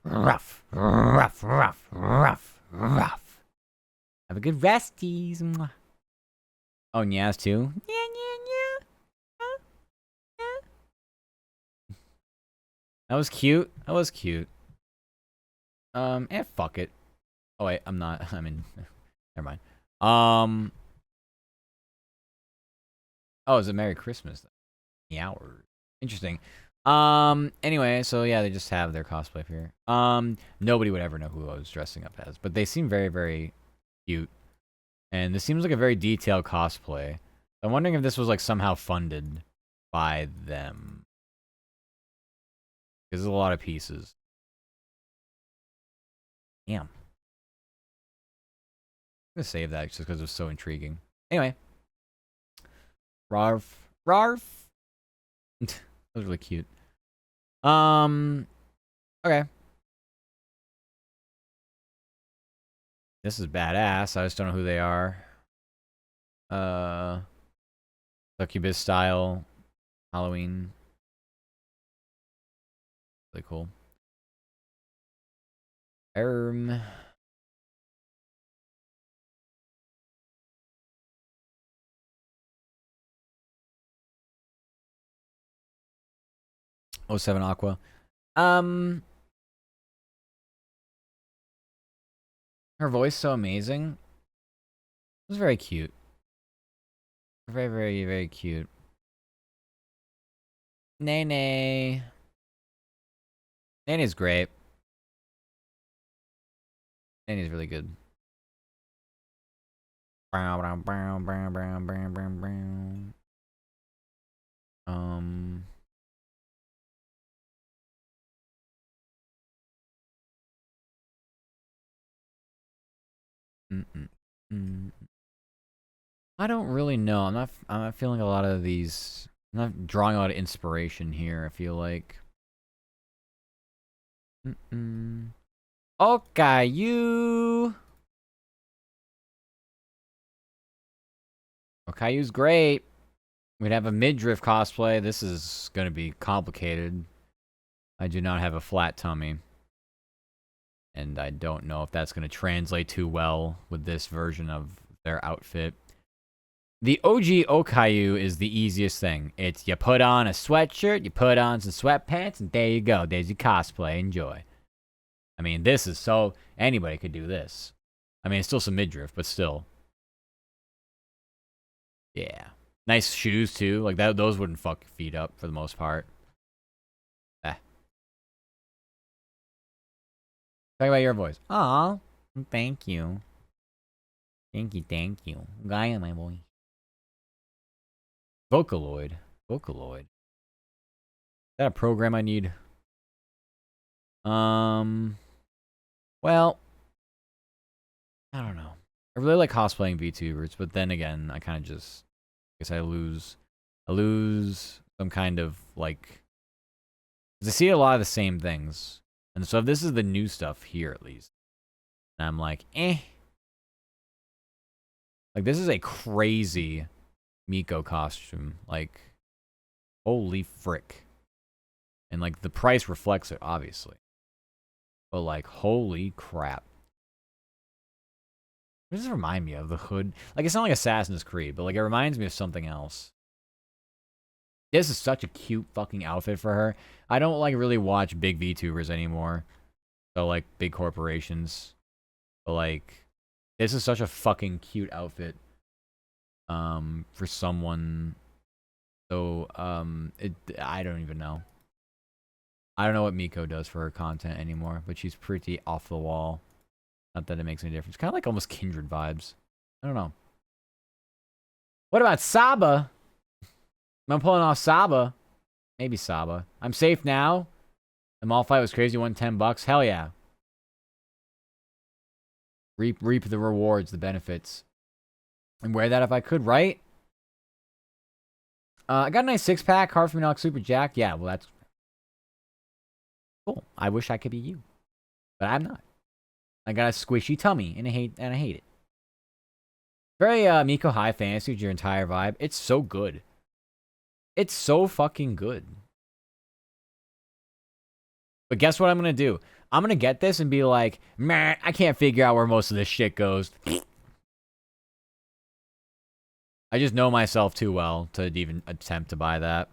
Rough. Have a good resties. Mwah. Oh, Nyaz too? Yeah. That was cute. Fuck it. Oh, wait, I'm not. I mean, never mind. Oh, it's a Merry Christmas. Meow. Interesting. Anyway, so yeah, they just have their cosplay here. Nobody would ever know who I was dressing up as, but they seem very, very cute. And this seems like a very detailed cosplay. I'm wondering if this was like somehow funded by them. Because there's a lot of pieces. Damn. I'm gonna save that just because it was so intriguing. Anyway. Rarf. That was really cute. Okay. This is badass. I just don't know who they are. Succubus style. Halloween. Really cool. 07 Aqua. Her voice so amazing. It was very cute. Very, very, very cute. Nene. Nene's great. Nene's really good. I don't really know. I'm not feeling a lot of these. I'm not drawing a lot of inspiration here, I feel like. Okayu. Okayu's great. We'd have a midriff cosplay. This is going to be complicated. I do not have a flat tummy. And I don't know if that's going to translate too well with this version of their outfit. The OG Okayu is the easiest thing. It's you put on a sweatshirt, you put on some sweatpants, and there you go. There's your cosplay. Enjoy. I mean, this is so... Anybody could do this. I mean, it's still some midriff, but still. Yeah. Nice shoes, too. Like, those wouldn't fuck your feet up for the most part. Talk about your voice. Aw. Thank you. Thank you. Gaia, my boy. Vocaloid. Vocaloid. Is that a program I need? Well, I don't know. I really like cosplaying VTubers, but then again, I kind of just... I guess I lose some kind of, like... Because I see a lot of the same things. And so if this is the new stuff here, at least. And I'm like, eh. Like, this is a crazy Miko costume. Like, holy frick. And, like, the price reflects it, obviously. But, like, holy crap. What does it remind me of? The hood? Like, it's not like Assassin's Creed, but, like, it reminds me of something else. This is such a cute fucking outfit for her. I don't, like, really watch big VTubers anymore. So, like, big corporations. But, like, this is such a fucking cute outfit. For someone. So, I don't even know. I don't know what Miko does for her content anymore, but she's pretty off the wall. Not that it makes any difference. Kind of like almost Kindred vibes. I don't know. What about Saba? Am I pulling off Saba? Maybe Saba. I'm safe now. The mall fight was crazy. Won $10. Hell yeah. Reap the rewards, the benefits. And wear that if I could, right? I got a nice six-pack. Hard for me to look super jacked. Yeah, well, that's cool. I wish I could be you. But I'm not. I got a squishy tummy, and I hate it. Very Miko High Fantasy with your entire vibe. It's so good. It's so fucking good. But guess what I'm gonna do? I'm gonna get this and be like, man, I can't figure out where most of this shit goes. I just know myself too well to even attempt to buy that.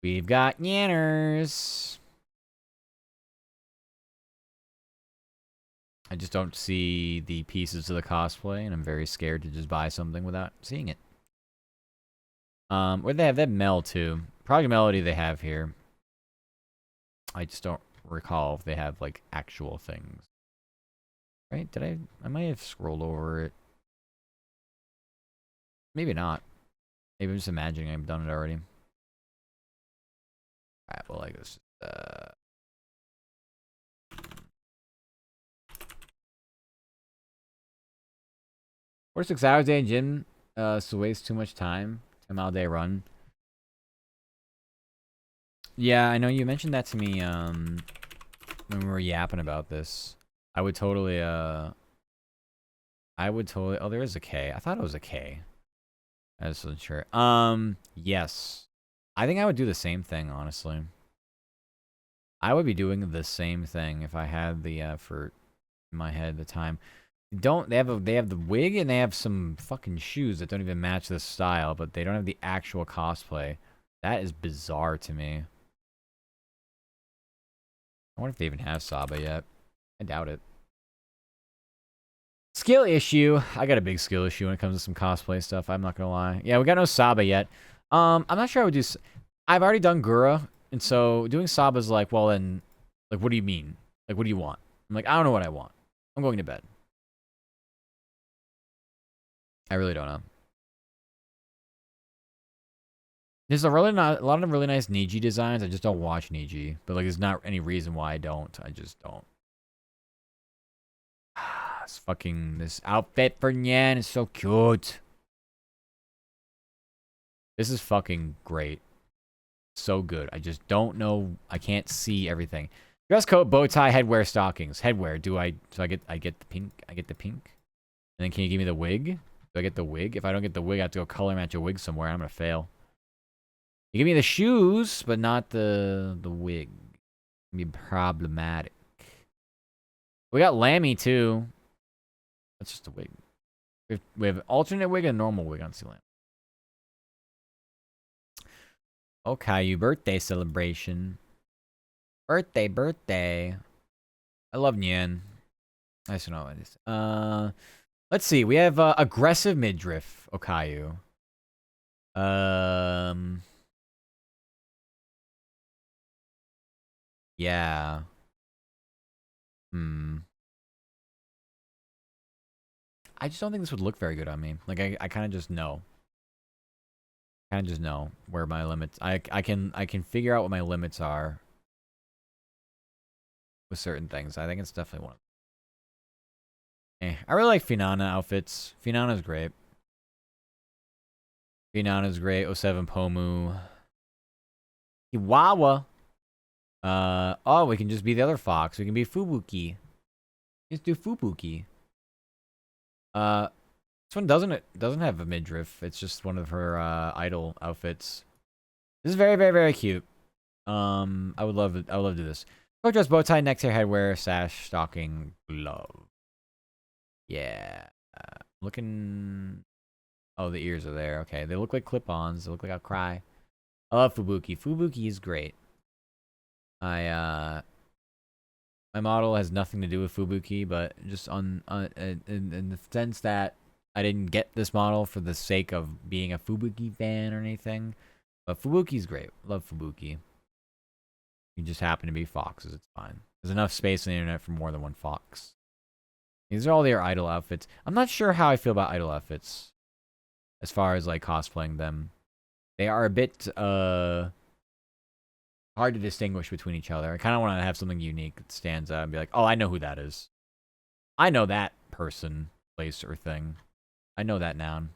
We've got Yanners. I just don't see the pieces to the cosplay, and I'm very scared to just buy something without seeing it. Where they have that Mel too. Project Melody they have here. I just don't recall if they have like actual things. Right? Did I might have scrolled over it. Maybe not. Maybe I'm just imagining I've done it already. Alright, well, like this. Or 6 hours a day in gym, so waste too much time. 10-mile day run. Yeah, I know you mentioned that to me, when we were yapping about this. I would totally, oh, there is a K. I thought it was a K. I just wasn't sure. Yes. I think I would do the same thing, honestly. I would be doing the same thing if I had the effort in my head at the time. They have the wig and they have some fucking shoes that don't even match the style, but they don't have the actual cosplay. That is bizarre to me. I wonder if they even have Saba yet. I doubt it. Skill issue. I got a big skill issue when it comes to some cosplay stuff. I'm not gonna lie. Yeah, we got no Saba yet. I'm not sure I would do. I've already done Gura, and so doing Saba is like, well, then, like, what do you mean? Like, what do you want? I'm like, I don't know what I want. I'm going to bed. I really don't know. There's a lot of really nice Niji designs. I just don't watch Niji, but like, there's not any reason why I don't. I just don't. This outfit for Nyan is so cute. This is fucking great. So good. I just don't know. I can't see everything. Dress coat, bow tie, headwear, stockings. Headwear. So I get the pink. I get the pink. And then can you give me the wig? Do I get the wig? If I don't get the wig, I have to go color match a wig somewhere. I'm gonna fail. You give me the shoes, but not the wig. It'd be problematic. We got Lammy too. That's just a wig. We have alternate wig and normal wig on Lammy. Okay, you birthday celebration. Birthday. I love Nyan. I just don't know what it is. Let's see. We have aggressive midriff, Okayu. Yeah. I just don't think this would look very good on me. Like I kind of just know. Kind of just know where my limits. I can figure out what my limits are with certain things. I think it's definitely one. I really like Finana outfits. Finana's great. Finana's great. 07 Pomu. Iwawa. Oh, we can just be the other fox. We can be Fubuki. Let's do Fubuki. This one doesn't have a midriff. It's just one of her idol outfits. This is very, very, very cute. I would love it. I would love to do this. Coat dress, bow tie, necktie, headwear, sash, stocking, glove. Yeah. Looking. Oh, the ears are there. Okay, they look like clip-ons. They look like I'll cry. I love Fubuki. Fubuki is great. My model has nothing to do with Fubuki, but just in the sense that I didn't get this model for the sake of being a Fubuki fan or anything. But Fubuki's great. Love Fubuki. You just happen to be foxes. It's fine. There's enough space on the internet for more than one fox. These are all their idol outfits. I'm not sure how I feel about idol outfits as far as like cosplaying them. They are a bit hard to distinguish between each other. I kind of want to have something unique that stands out and be like, oh, I know who that is. I know that person, place, or thing. I know that noun.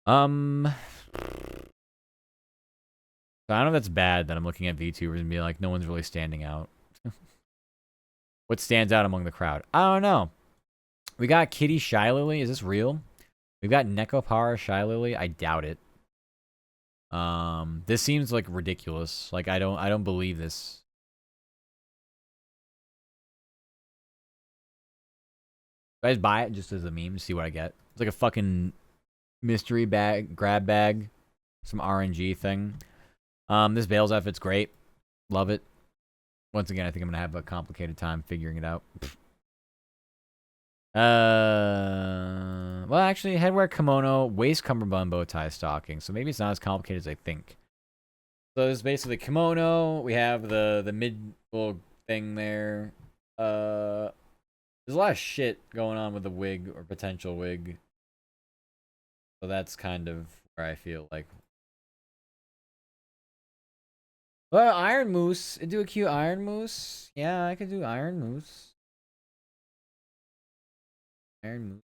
So I don't know if that's bad that I'm looking at VTubers and be like, no one's really standing out. What stands out among the crowd? I don't know. We got Kitty Shylily. Is this real? We've got Nekopara Shylily. I doubt it. This seems like ridiculous. Like I don't believe this. I just buy it just as a meme to see what I get. It's like a fucking mystery bag, grab bag, some RNG thing. This Veils outfit's great. Love it. Once again, I think I'm gonna have a complicated time figuring it out. Well, actually, headwear, kimono, waist cummerbund, bow tie, stocking. So maybe it's not as complicated as I think. So there's basically kimono. We have the mid little thing there. There's a lot of shit going on with the wig or potential wig. So that's kind of where I feel like. Well, Iron Moose. Do a cute Iron Moose. Yeah, I could do Iron Moose. Iron Moose.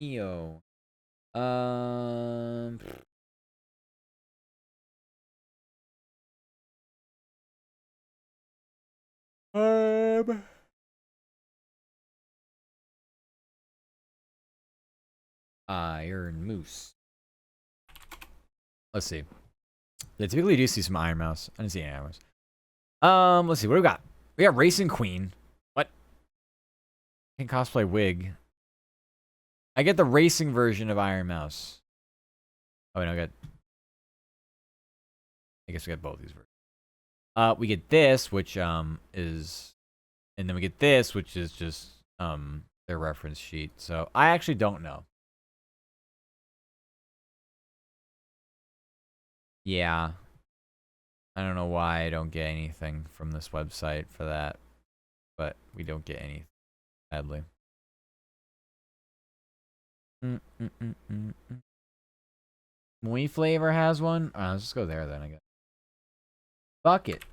Neo. Iron Moose. Let's see. Yeah, typically you do see some Iron Mouse. I didn't see any Iron Mouse. Let's see. What do we got? We got Racing Queen. What? I can cosplay wig. I get the racing version of Iron Mouse. Oh, wait, no, I guess we got both these versions. We get this, which is, and then we get this, which is just their reference sheet. So I actually don't know. Yeah. I don't know why I don't get anything from this website for that, but we don't get anything, sadly. Mui Flavor has one. Let's just go there then, I guess. Fuck it.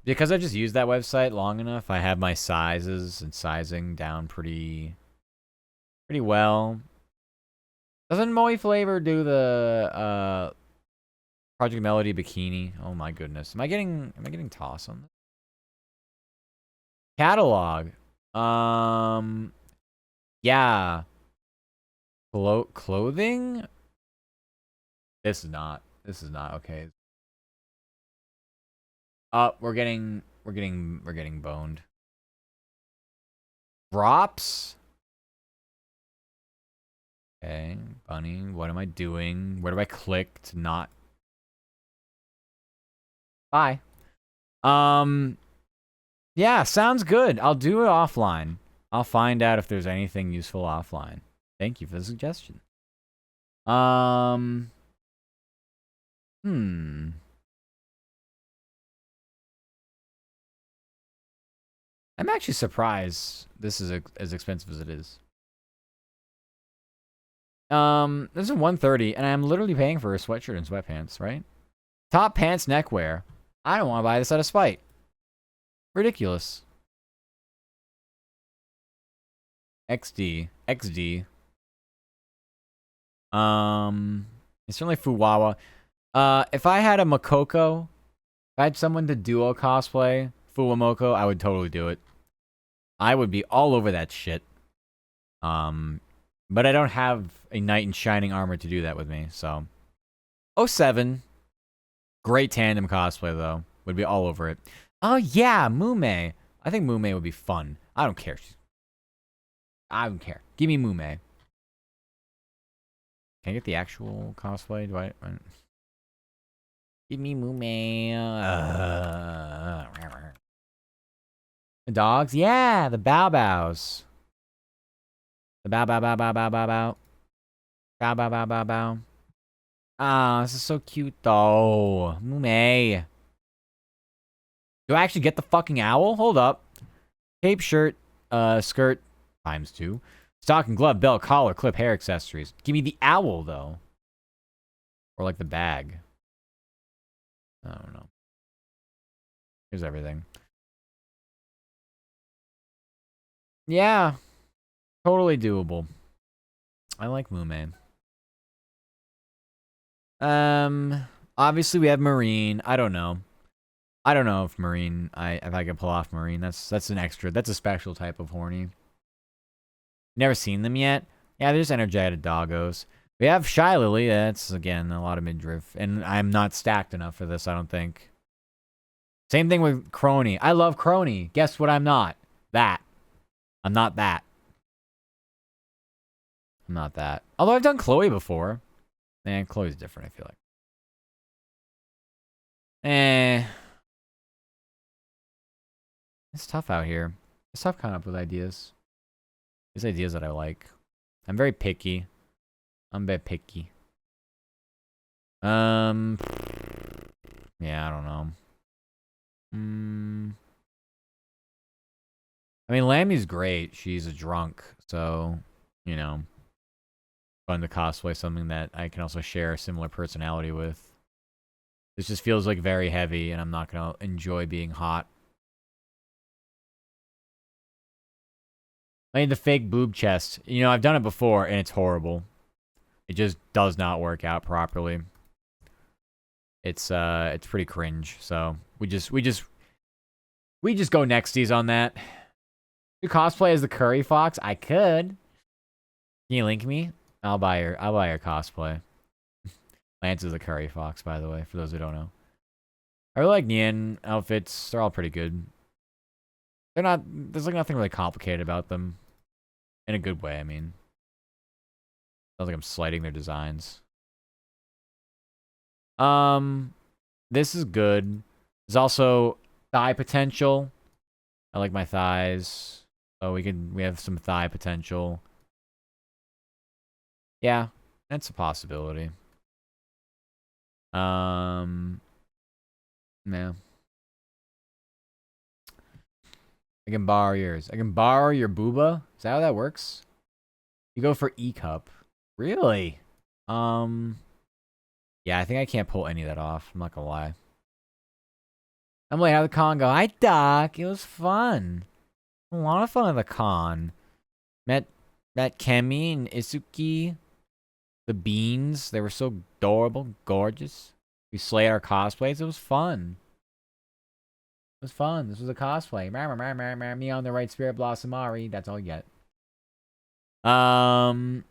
Because I just used that website long enough, I have my sizes and sizing down pretty well. Doesn't Moe Flavor do the Project Melody bikini? Oh my goodness. Am I getting tossed on this? Catalog. Yeah. Clothing? This is not okay. We're getting boned. Drops? Okay, bunny, what am I doing? Where do I click to not? Bye. Yeah, sounds good. I'll do it offline. I'll find out if there's anything useful offline. Thank you for the suggestion. I'm actually surprised this is as expensive as it is. This is 130, and I'm literally paying for a sweatshirt and sweatpants, right? Top pants neckwear. I don't want to buy this out of spite. Ridiculous. XD. It's certainly Fuwawa. If I had a Makoko, if I had someone to duo cosplay Fuwamoko, I would totally do it. I would be all over that shit. But I don't have a knight in shining armor to do that with me, so. 07. Great tandem cosplay, though. Would be all over it. Oh, yeah, Mume. I think Mume would be fun. I don't care. I don't care. Give me Mume. Can I get the actual cosplay? Do I... Give me Mume. The dogs? Yeah, the Bow Bows. The bow. Bow. Ah, this is so cute, though. Mume. Do I actually get the fucking owl? Hold up. Cape, shirt, skirt, ×2. Stocking, glove, belt, collar, clip, hair accessories. Give me the owl, though. Or like the bag. I don't know. Here's everything. Yeah. Totally doable. I like Mume. Obviously we have Marine. I don't know if Marine, if I can pull off Marine. That's an extra. That's a special type of horny. Never seen them yet. Yeah, they're just energetic doggos. We have Shy Lily. That's, again, a lot of midriff. And I'm not stacked enough for this, I don't think. Same thing with Crony. I love Crony. Guess what I'm not? That. I'm not that. I'm not that. Although I've done Chloe before. Man, Chloe's different, I feel like. It's tough out here. It's tough coming up with ideas. There's ideas that I like. I'm very picky. I'm a bit picky. Yeah, I don't know. I mean, Lammy's great. She's a drunk, so, you know, fun to cosplay something that I can also share a similar personality with. This just feels like very heavy, and I'm not gonna enjoy being hot. I mean, the fake boob chest. You know, I've done it before, and it's horrible. It just does not work out properly. It's pretty cringe. So we just go nexties on that. You cosplay as the Curry Fox? I could. Can you link me? I'll buy your cosplay. Lance is a Curry Fox, by the way, for those who don't know. I really like Nian outfits. They're all pretty good. They're not. There's like nothing really complicated about them. In a good way, I mean. Sounds like I'm slighting their designs. This is good. There's also thigh potential. I like my thighs. So we have some thigh potential. Yeah, that's a possibility. Yeah. I can borrow yours. I can borrow your booba? Is that how that works? You go for E-cup. Really? Yeah, I think I can't pull any of that off. I'm not gonna lie. I'm like, how'd the con go? Hi, Doc. It was fun. A lot of fun at the con. Met Kemi and Isuki. The beans. They were so adorable, gorgeous. We slayed our cosplays. It was fun. It was fun. This was a cosplay. Me on the right Spirit Blossom Ari. That's all you get. Here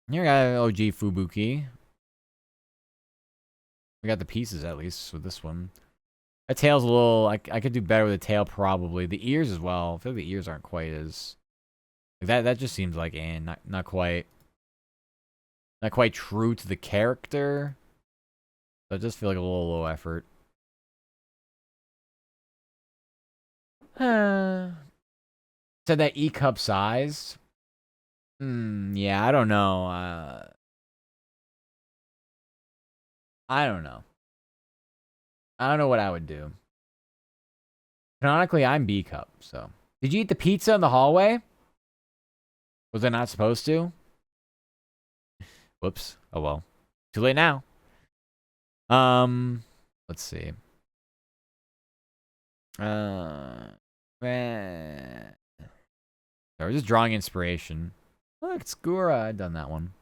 we got OG Fubuki. We got the pieces at least with this one. That tail's a little. I could do better with the tail probably. The ears as well. I feel like the ears aren't quite as like that. That just seems like not quite true to the character. So it does feel like a little low effort. Said that E cup size. Yeah, I don't know. I don't know. I don't know what I would do. Canonically, I'm B cup, so. Did you eat the pizza in the hallway? Was I not supposed to? Whoops. Oh well. Too late now. Let's see. Man. I was just drawing inspiration. Look, it's Gura. I've done that one.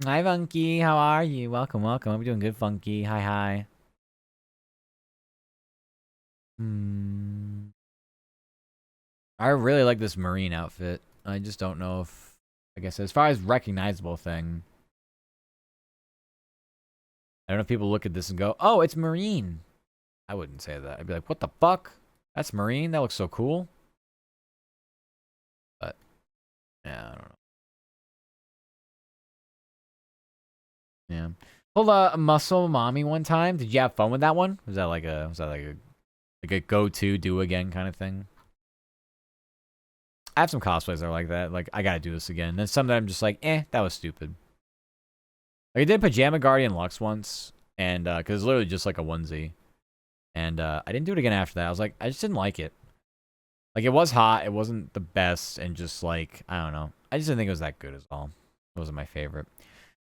Hi, Funky. How are you? Welcome, welcome. Hope you're doing good, Funky. Hi, hi. I really like this marine outfit. I just don't know if, I guess, as far as recognizable thing, I don't know if people look at this and go, "Oh, it's marine." I wouldn't say that. I'd be like, "What the fuck? That's marine. That looks so cool." But yeah, I don't know. Yeah. Pulled a muscle mommy one time. Did you have fun with that one? Was that like a go-to do again kind of thing? I have some cosplays that are like that. Like, I gotta do this again. Then some that I'm just like, that was stupid. Like, I did Pajama Guardian Lux once, and because it's literally just like a onesie, and I didn't do it again after that. I was like, I just didn't like it. Like, it was hot, it wasn't the best, and just like, I don't know. I just didn't think it was that good as well. It wasn't my favorite.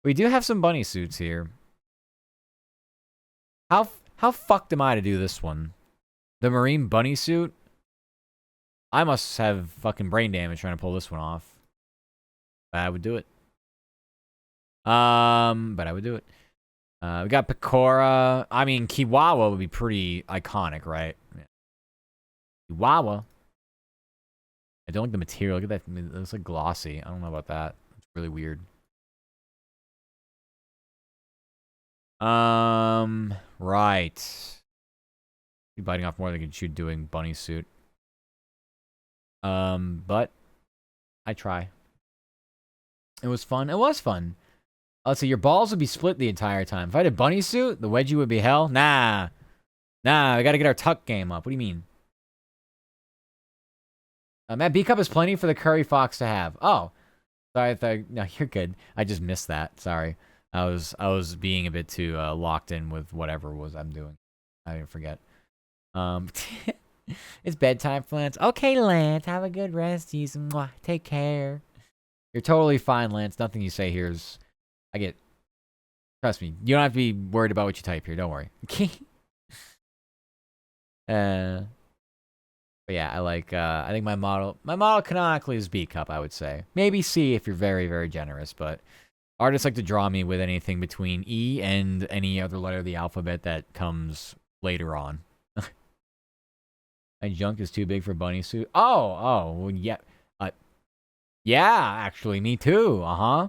We do have some bunny suits here. How fucked am I to do this one? The marine bunny suit? I must have fucking brain damage trying to pull this one off. But I would do it. But I would do it. We got Pecora. I mean, Kiwawa would be pretty iconic, right? Yeah. Kiwawa. I don't like the material. Look at that. It looks like glossy. I don't know about that. It's really weird. Right. Be biting off more than I can chew doing bunny suit. But I try. It was fun. It was fun. Let's see, your balls would be split the entire time. If I had a bunny suit, the wedgie would be hell. Nah. Nah, we gotta get our tuck game up. What do you mean? Matt, B cup is plenty for the curry fox to have. Oh. Sorry, no, you're good. I just missed that. Sorry. I was being a bit too locked in with whatever it was I'm doing. I didn't forget. It's bedtime for Lance. Okay, Lance, have a good rest. Take care. You're totally fine, Lance. Nothing you say here is. Trust me. You don't have to be worried about what you type here. Don't worry. But yeah, I think my model canonically is B cup, I would say. Maybe C if you're very, very generous, but artists like to draw me with anything between E and any other letter of the alphabet that comes later on. My junk is too big for bunny suit. Well, yeah. Yeah, actually, me too. Uh-huh.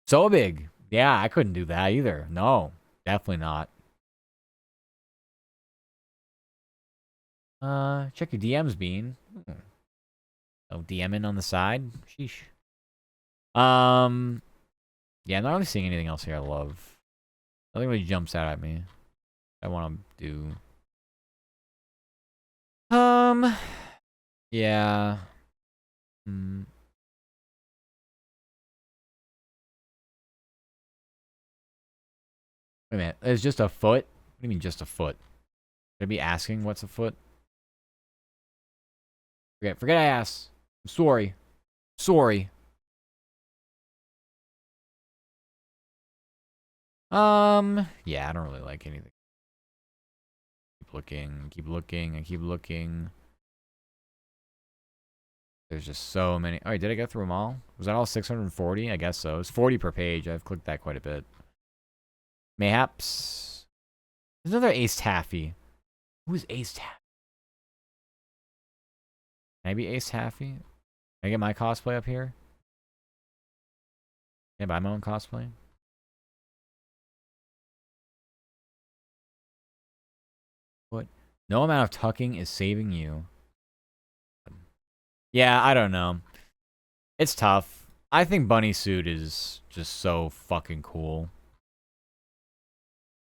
So big. Yeah, I couldn't do that either. No, definitely not. Check your DMs, Bean. Oh, DMing on the side? Sheesh. Yeah, I'm not really seeing anything else here I love. Nothing really jumps out at me. I want to do. Yeah. Wait a minute. It's just a foot? What do you mean just a foot? Should I be asking what's a foot? Forget I asked. I'm sorry. Sorry. Yeah, I don't really like anything. Keep looking, keep looking, I keep looking. There's just so many. All right, did I get through them all? Was that all 640? I guess so. It's 40 per page. I've clicked that quite a bit. Mayhaps. There's another Ace Taffy. Who's Ace Taffy? Can I be Ace Taffy? Can I get my cosplay up here? Can I buy my own cosplay? What? No amount of tucking is saving you. Yeah, I don't know. It's tough. I think Bunny Suit is just so fucking cool.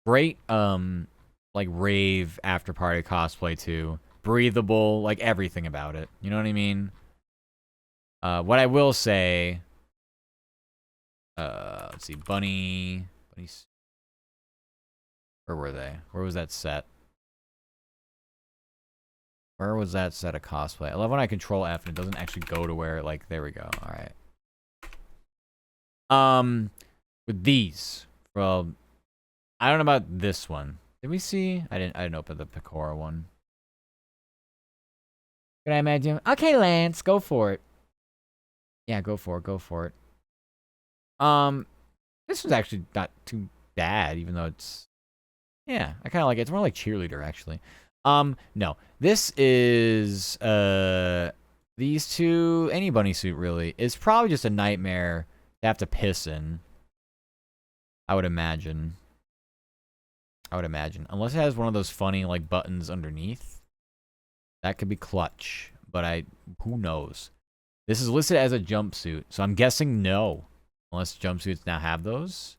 Great, like rave after party cosplay too. Breathable, like everything about it. You know what I mean? What I will say, let's see, Bunny, where were they? Where was that set? Where was that set of cosplay? I love when I control F and it doesn't actually go to where, like, there we go. All right. With these, well, I don't know about this one. Did we see? I didn't open the Pecora one. Can I imagine? Okay, Lance, go for it. Yeah, go for it. Go for it. This was actually not too bad, even though it's, yeah, I kind of like it. It's more like cheerleader, actually. No, this is these two, any bunny suit really is probably just a nightmare to have to piss in. I would imagine. Unless it has one of those funny like buttons underneath. That could be clutch, but who knows? This is listed as a jumpsuit, so I'm guessing no. Unless jumpsuits now have those.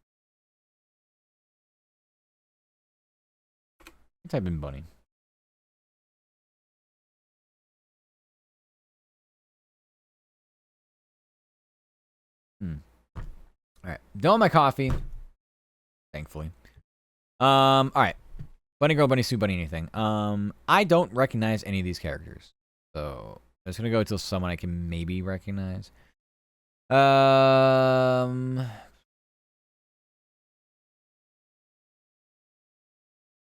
Type in bunny. Alright. Done my coffee. Thankfully. Alright. Bunny girl, bunny suit, bunny anything. I don't recognize any of these characters. So I'm just gonna go until someone I can maybe recognize.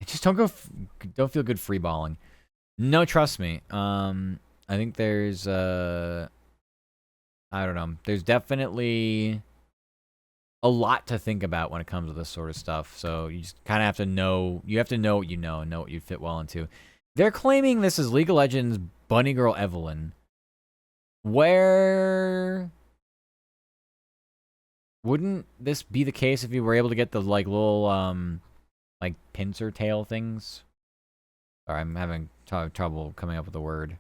Just don't feel good free balling. No, trust me. I think there's I don't know. There's definitely a lot to think about when it comes to this sort of stuff. So you just kind of have to know. You have to know what you know and know what you fit well into. They're claiming this is League of Legends Bunny Girl Evelynn. Where wouldn't this be the case if you were able to get the like little like pincer tail things? Sorry, I'm having trouble coming up with a word.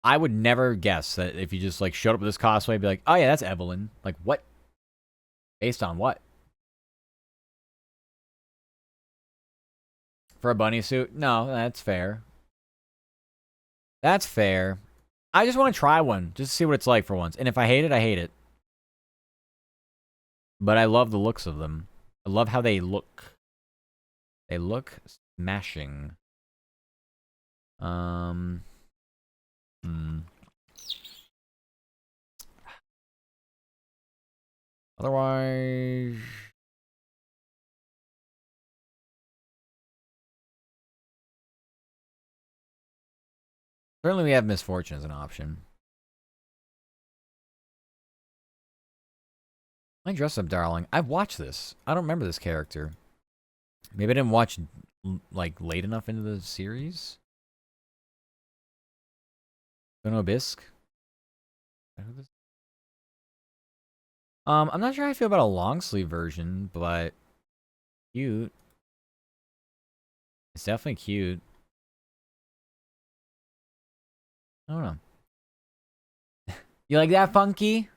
I would never guess that if you just like showed up with this cosplay, I'd be like, oh yeah, that's Evelynn. Like what? Based on what? For a bunny suit? No, that's fair. That's fair. I just want to try one, just to see what it's like for once. And if I hate it, I hate it. But I love the looks of them. I love how they look. They look smashing. Otherwise, certainly we have Miss Fortune as an option. My Dress Up Darling. I've watched this. I don't remember this character. Maybe I didn't watch like late enough into the series. Bono Bisque. I'm not sure how I feel about a long sleeve version, but cute. It's definitely cute. I don't know. You like that, Funky?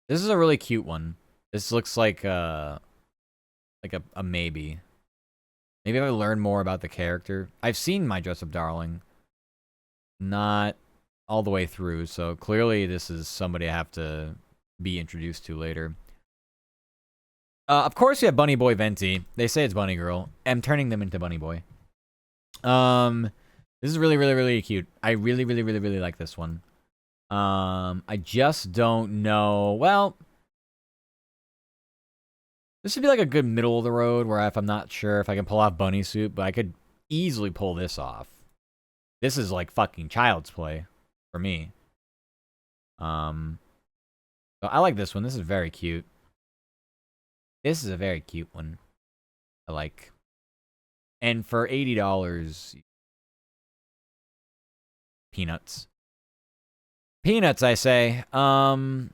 This is a really cute one. This looks like a maybe. Maybe if I learn more about the character. I've seen My Dress Up Darling. Not all the way through, so clearly this is somebody I have to be introduced to later. Of course we have Bunny Boy Venti. They say it's Bunny Girl. I'm turning them into Bunny Boy. This is really, really, really cute. I really, really, really, really like this one. I just don't know. Well, this would be like a good middle of the road where if I'm not sure if I can pull off bunny suit, but I could easily pull this off. This is like fucking child's play for me. So I like this one. This is very cute. This is a very cute one. I like. And for $80, peanuts. Peanuts, I say. Albedo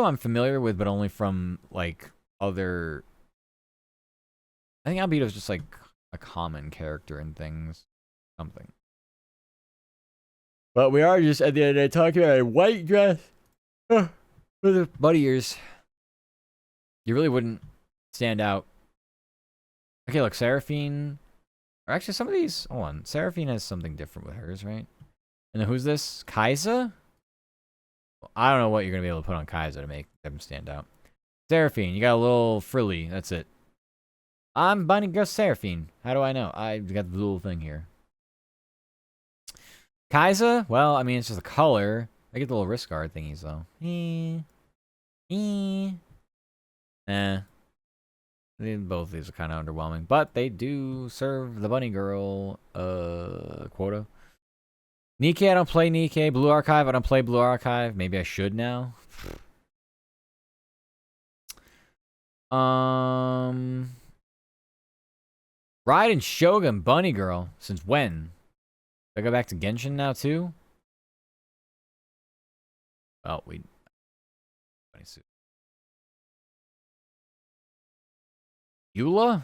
I'm familiar with, but only from, like, other... I think Albedo's just, like, a common character in things. Something. But we are just, at the end of the day, talking about a white dress. With the bunny ears. You really wouldn't stand out. Okay, look, Seraphine... Or actually, some of these... Hold on. Seraphine has something different with hers, right? And then who's this? Kai'Sa? Well, I don't know what you're going to be able to put on Kai'Sa to make them stand out. Seraphine, you got a little frilly. That's it. I'm Bunny Girl Seraphine. How do I know? I got the little thing here. Kai'Sa? Well, I mean, it's just a color. I get the little wrist guard thingies, though. Both of these are kind of underwhelming. But they do serve the Bunny Girl quota. Nikke, I don't play Nikke. Blue Archive, I don't play Blue Archive. Maybe I should now. Raiden Shogun Bunny Girl. Since when? Do I go back to Genshin now too? Oh, bunny suit. Eula?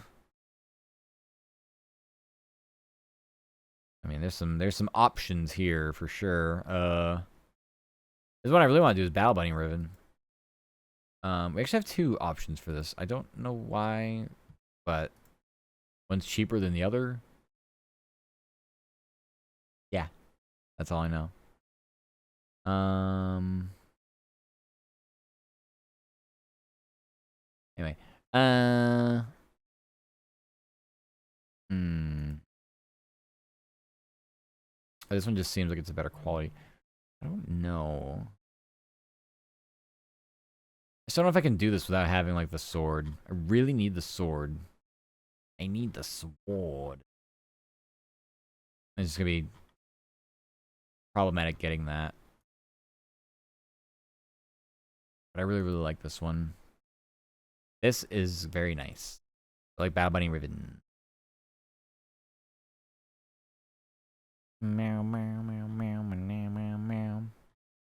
I mean, there's some options here for sure. This one I really want to do is Battle Bunny Riven. We actually have two options for this. I don't know why, but one's cheaper than the other. Yeah, that's all I know. Anyway, this one just seems like it's a better quality. I don't know. I just don't know if I can do this without having, like, the sword. I really need the sword. I need the sword. It's just gonna be problematic getting that. But I really, really like this one. This is very nice. I like Battle Bunny Riven. Meow, meow, meow, meow, meow, meow, meow.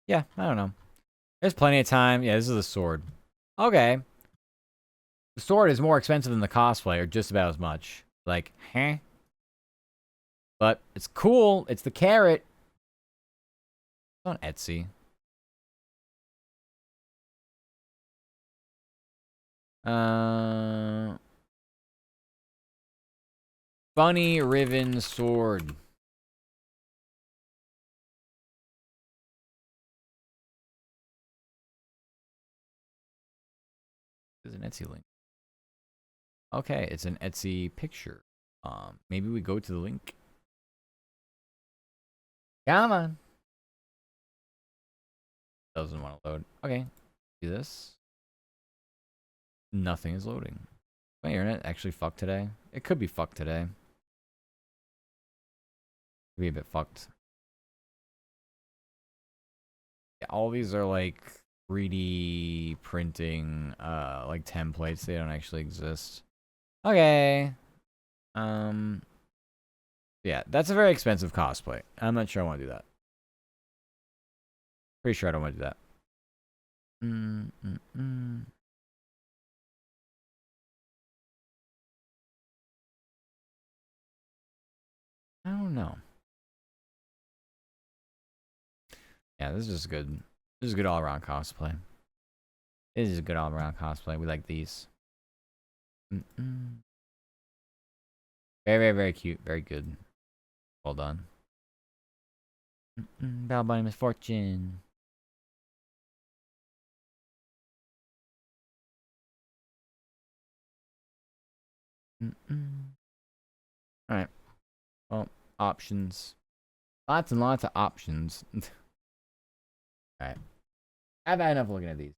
Yeah, I don't know. There's plenty of time. Yeah, this is the sword. Okay. The sword is more expensive than the cosplay, or just about as much. Like, huh? But it's cool. It's the carrot. It's on Etsy. Bunny Riven sword. There's an Etsy link. Okay, it's an Etsy picture. Maybe we go to the link. Come on. Doesn't want to load. Okay, do this. Nothing is loading. My internet actually fucked today. It could be fucked today. Could be a bit fucked. Yeah, all these are like 3D printing, like templates. They don't actually exist. Okay. Yeah, that's a very expensive cosplay. I'm not sure I want to do that. Pretty sure I don't want to do that. I don't know. Yeah, this is good. This is good all-around cosplay. This is a good all-around cosplay. We like these. Very, very, very cute. Very good. Well done. Battle Bunny Misfortune. Alright. Well, options. Lots and lots of options. Alright. I've had enough looking at these.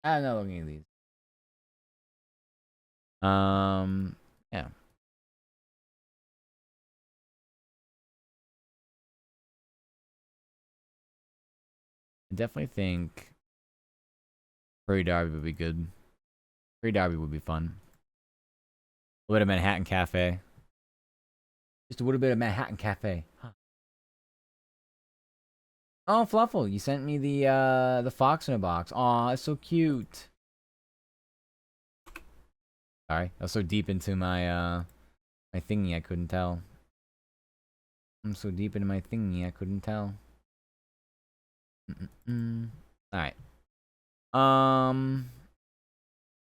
I had enough looking at these. Yeah. I definitely think Prairie Derby would be good. Prairie Derby would be fun. A little bit of Manhattan Cafe. Just a little bit of Manhattan Cafe. Huh. Oh, Fluffle, you sent me the fox in a box. Aw, it's so cute. Sorry, I was so deep into my my thingy I couldn't tell. I'm so deep into my thingy I couldn't tell. Alright.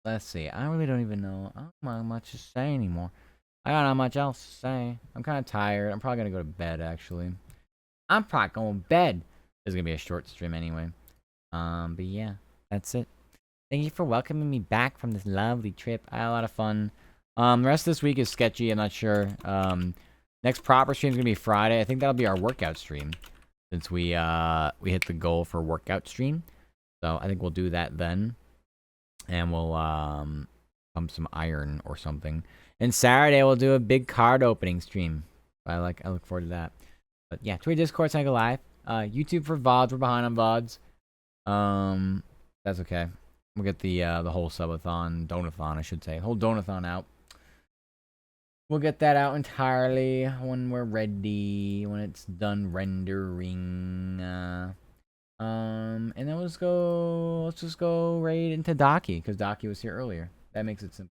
Let's see. I really don't even know. I don't have much to say anymore. I got not much else to say. I'm kind of tired. I'm probably gonna go to bed actually. I'm probably going to bed. This is gonna be a short stream anyway. But yeah, that's it. Thank you for welcoming me back from this lovely trip. I had a lot of fun. The rest of this week is sketchy. I'm not sure. Next proper stream is gonna be Friday. I think that'll be our workout stream, since we hit the goal for workout stream. So I think we'll do that then, and we'll pump some iron or something. And Saturday we'll do a big card opening stream. I look forward to that. But yeah, Twitch, Discord, Tango Live, YouTube for VODs. We're behind on VODs. That's okay. We'll get the whole subathon, donathon, I should say, whole donathon out. We'll get that out entirely when we're ready, when it's done rendering. And then let's just go right into Daki, because Daki was here earlier. That makes it simple.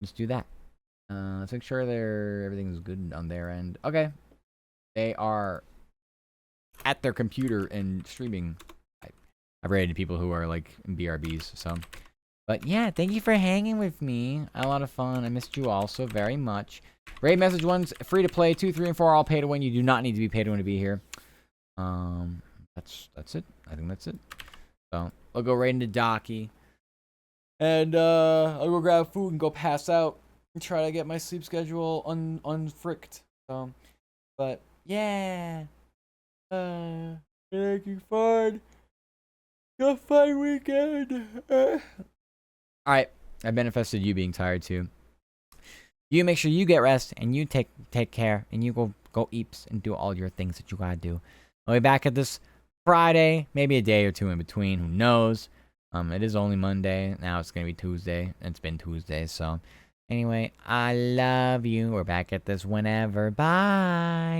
Let's do that. Let's make sure everything's good on their end. Okay. They are at their computer and streaming. I've rated people who are like in BRBs, so. But yeah, thank you for hanging with me. I had a lot of fun. I missed you all so very much. Raid message 1's free to play. 2, 3, and 4 all pay to win. You do not need to be paid to win to be here. That's it. I think that's it. So I'll go right into Daki. And I'll go grab food and go pass out and try to get my sleep schedule unfricked. So, but yeah. Making fun. Have a fun weekend. Alright, I manifested you being tired too. You make sure you get rest and you take care and you go eeps and do all your things that you gotta do. I'll be back at this Friday, maybe a day or two in between, who knows. It is only Monday. Now it's gonna be Tuesday. It's been Tuesday, so anyway, I love you. We're back at this whenever. Bye.